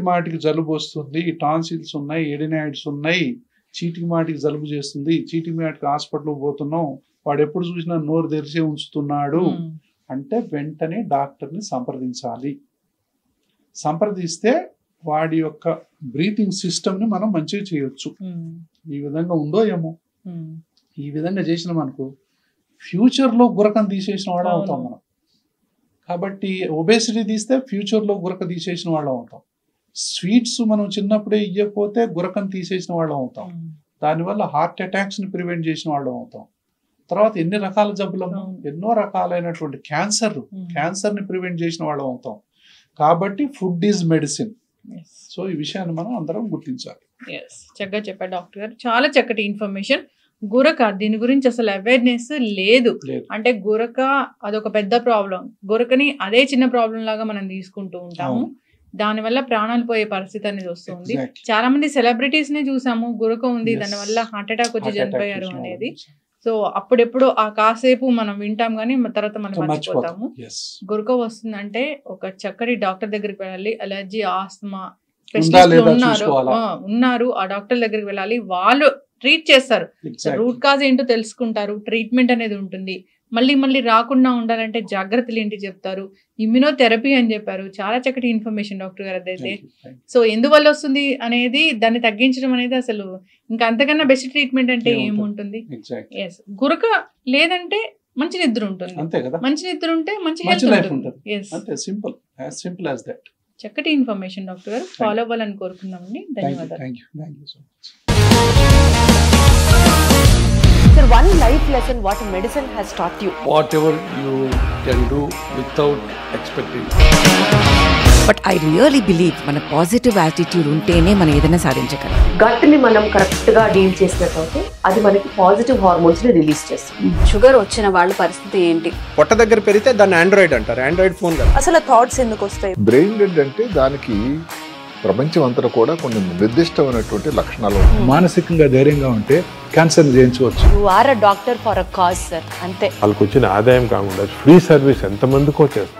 మాటికి జలుబు వస్తుంది, టాన్సిల్స్ ఉన్నాయి, ఎడినాయిడ్స్ ఉన్నాయి, చీటికి మాటికి జలుబు చేస్తుంది, చీటికి మాటికి హాస్పిటల్ పోతున్నాం, వాడు ఎప్పుడు చూసినా నోరు తెరిచే ఉంచుతున్నాడు అంటే వెంటనే డాక్టర్ని సంప్రదించాలి. సంప్రదిస్తే వాడి యొక్క బ్రీతింగ్ సిస్టమ్ ని మనం మంచిగా చేయొచ్చు. ఈ విధంగా ఉందో ఏమో, ఈ విధంగా చేసినాం అనుకో ఫ్యూచర్ లో గురకం తీసేసిన వాళ్ళం అవుతాం మనం. కాబట్టి ఒబేసిటీ తీస్తే ఫ్యూచర్ లో గురక తీసేసిన వాళ్ళం అవుతాం. స్వీట్స్ మనం చిన్నప్పుడే ఇవ్వకపోతే గురకం తీసేసిన వాళ్ళం అవుతాం. దానివల్ల హార్ట్ అటాక్స్ ని ప్రివెంట్ చేసిన వాళ్ళం అవుతాం. తర్వాత ఎన్ని రకాల జబ్బులము, ఎన్నో రకాలైనటువంటి క్యాన్సర్ ని ప్రివెంట్ చేసిన వాళ్ళం అవుతాం. కాబట్టి ఫుడ్ ఈజ్ మెడిసిన్. సో ఈ విషయాన్ని మనం అందరం గుర్తించాలి. చక్కగా చెప్పారు డాక్టర్ గారు, చాలా చక్కటి ఇన్ఫర్మేషన్. గురక, దీని గురించి అసలు అవేర్నెస్ లేదు. అంటే గురక అదొక పెద్ద ప్రాబ్లం. గురకని అదే చిన్న ప్రాబ్లం లాగా మనం తీసుకుంటూ ఉంటాము. దానివల్ల ప్రాణాలు పోయే పరిస్థితి అనేది వస్తుంది. చాలా మంది సెలబ్రిటీస్ ని చూసాము, గురక ఉంది, దానివల్ల హార్ట్ అటాక్ వచ్చి చనిపోయారు అనేది. సో అప్పుడెప్పుడు ఆ కాసేపు మనం వింటాం కానీ తర్వాత మనం మర్చిపోతాము. గురక వస్తుందంటే ఒక చక్కటి డాక్టర్ దగ్గరికి వెళ్ళాలి. అలర్జీ, ఆస్మా స్పెషలిస్ట్ ఉన్నారు, ఆ డాక్టర్ దగ్గరికి వెళ్ళాలి. వాళ్ళు ట్రీట్ చేస్తారు. రూట్ కాజ్ ఏంటో తెలుసుకుంటారు, ట్రీట్మెంట్ అనేది ఉంటుంది. మళ్ళీ మళ్ళీ రాకుండా ఉండాలంటే జాగ్రత్తలు ఏంటి చెప్తారు? ఇమ్యునోథెరపీ అని చెప్పారు, చాలా చక్కటి ఇన్ఫర్మేషన్ డాక్టర్ గారు అదైతే. సో ఎందువల్ల వస్తుంది అనేది, దాన్ని తగ్గించడం అనేది అసలు ఇంకా అంతకన్నా బెస్ట్ ట్రీట్మెంట్ అంటే ఏముంటుంది? ఎస్, గురక లేదంటే మంచి నిద్ర ఉంటుంది, అంతే కదా. మంచి నిద్ర ఉంటే మంచి మంచి హెల్త్ లైఫ్ ఉంటుంది. ఉంటుంది. ఎస్, అంతే, simple, as simple as that. చక్కటి ఇన్ఫర్మేషన్ డాక్టర్ గారు, ఫాలో అవ్వాలని కోరుకుందామండి. ధన్యవాదాలు. Thank you so much. Sir, one life lesson what medicine has taught you. Whatever you can do without expecting. But I really believe మన positive attitude ఉంటేనే మనం ఏదైనా సాధించగలం. Gut ని మనం కరెక్ట్ గా డీల్ చేసినట్లయితే అది మనకి పాజిటివ్ హార్మోన్స్ ని రిలీజ్ చేస్తుంది. షుగర్ వచ్చిన వాళ్ళ పరిస్థితి ఏంటి? పొట్ట దగ్గర పెరిగితే దాన్ని ఆండ్రాయిడ్ అంటారు, ఆండ్రాయిడ్ ఫోన్ కదా. అసలు థాట్స్ ఎందుకు వస్తాయి? బ్రెయిన్ డెడ్ అంటే దానికి ప్రపంచం అంతా కూడా కొన్ని నిర్దిష్టమైనటువంటి లక్షణాలు. మానసికంగా ధైర్యంగా ఉంటే క్యాన్సర్ జయించవచ్చు. You are a doctor for a cause, sir. అంతే. వాళ్ళకి వచ్చిన ఆదాయం కాకుండా ఫ్రీ సర్వీస్ ఎంతమందికో చేస్తారు.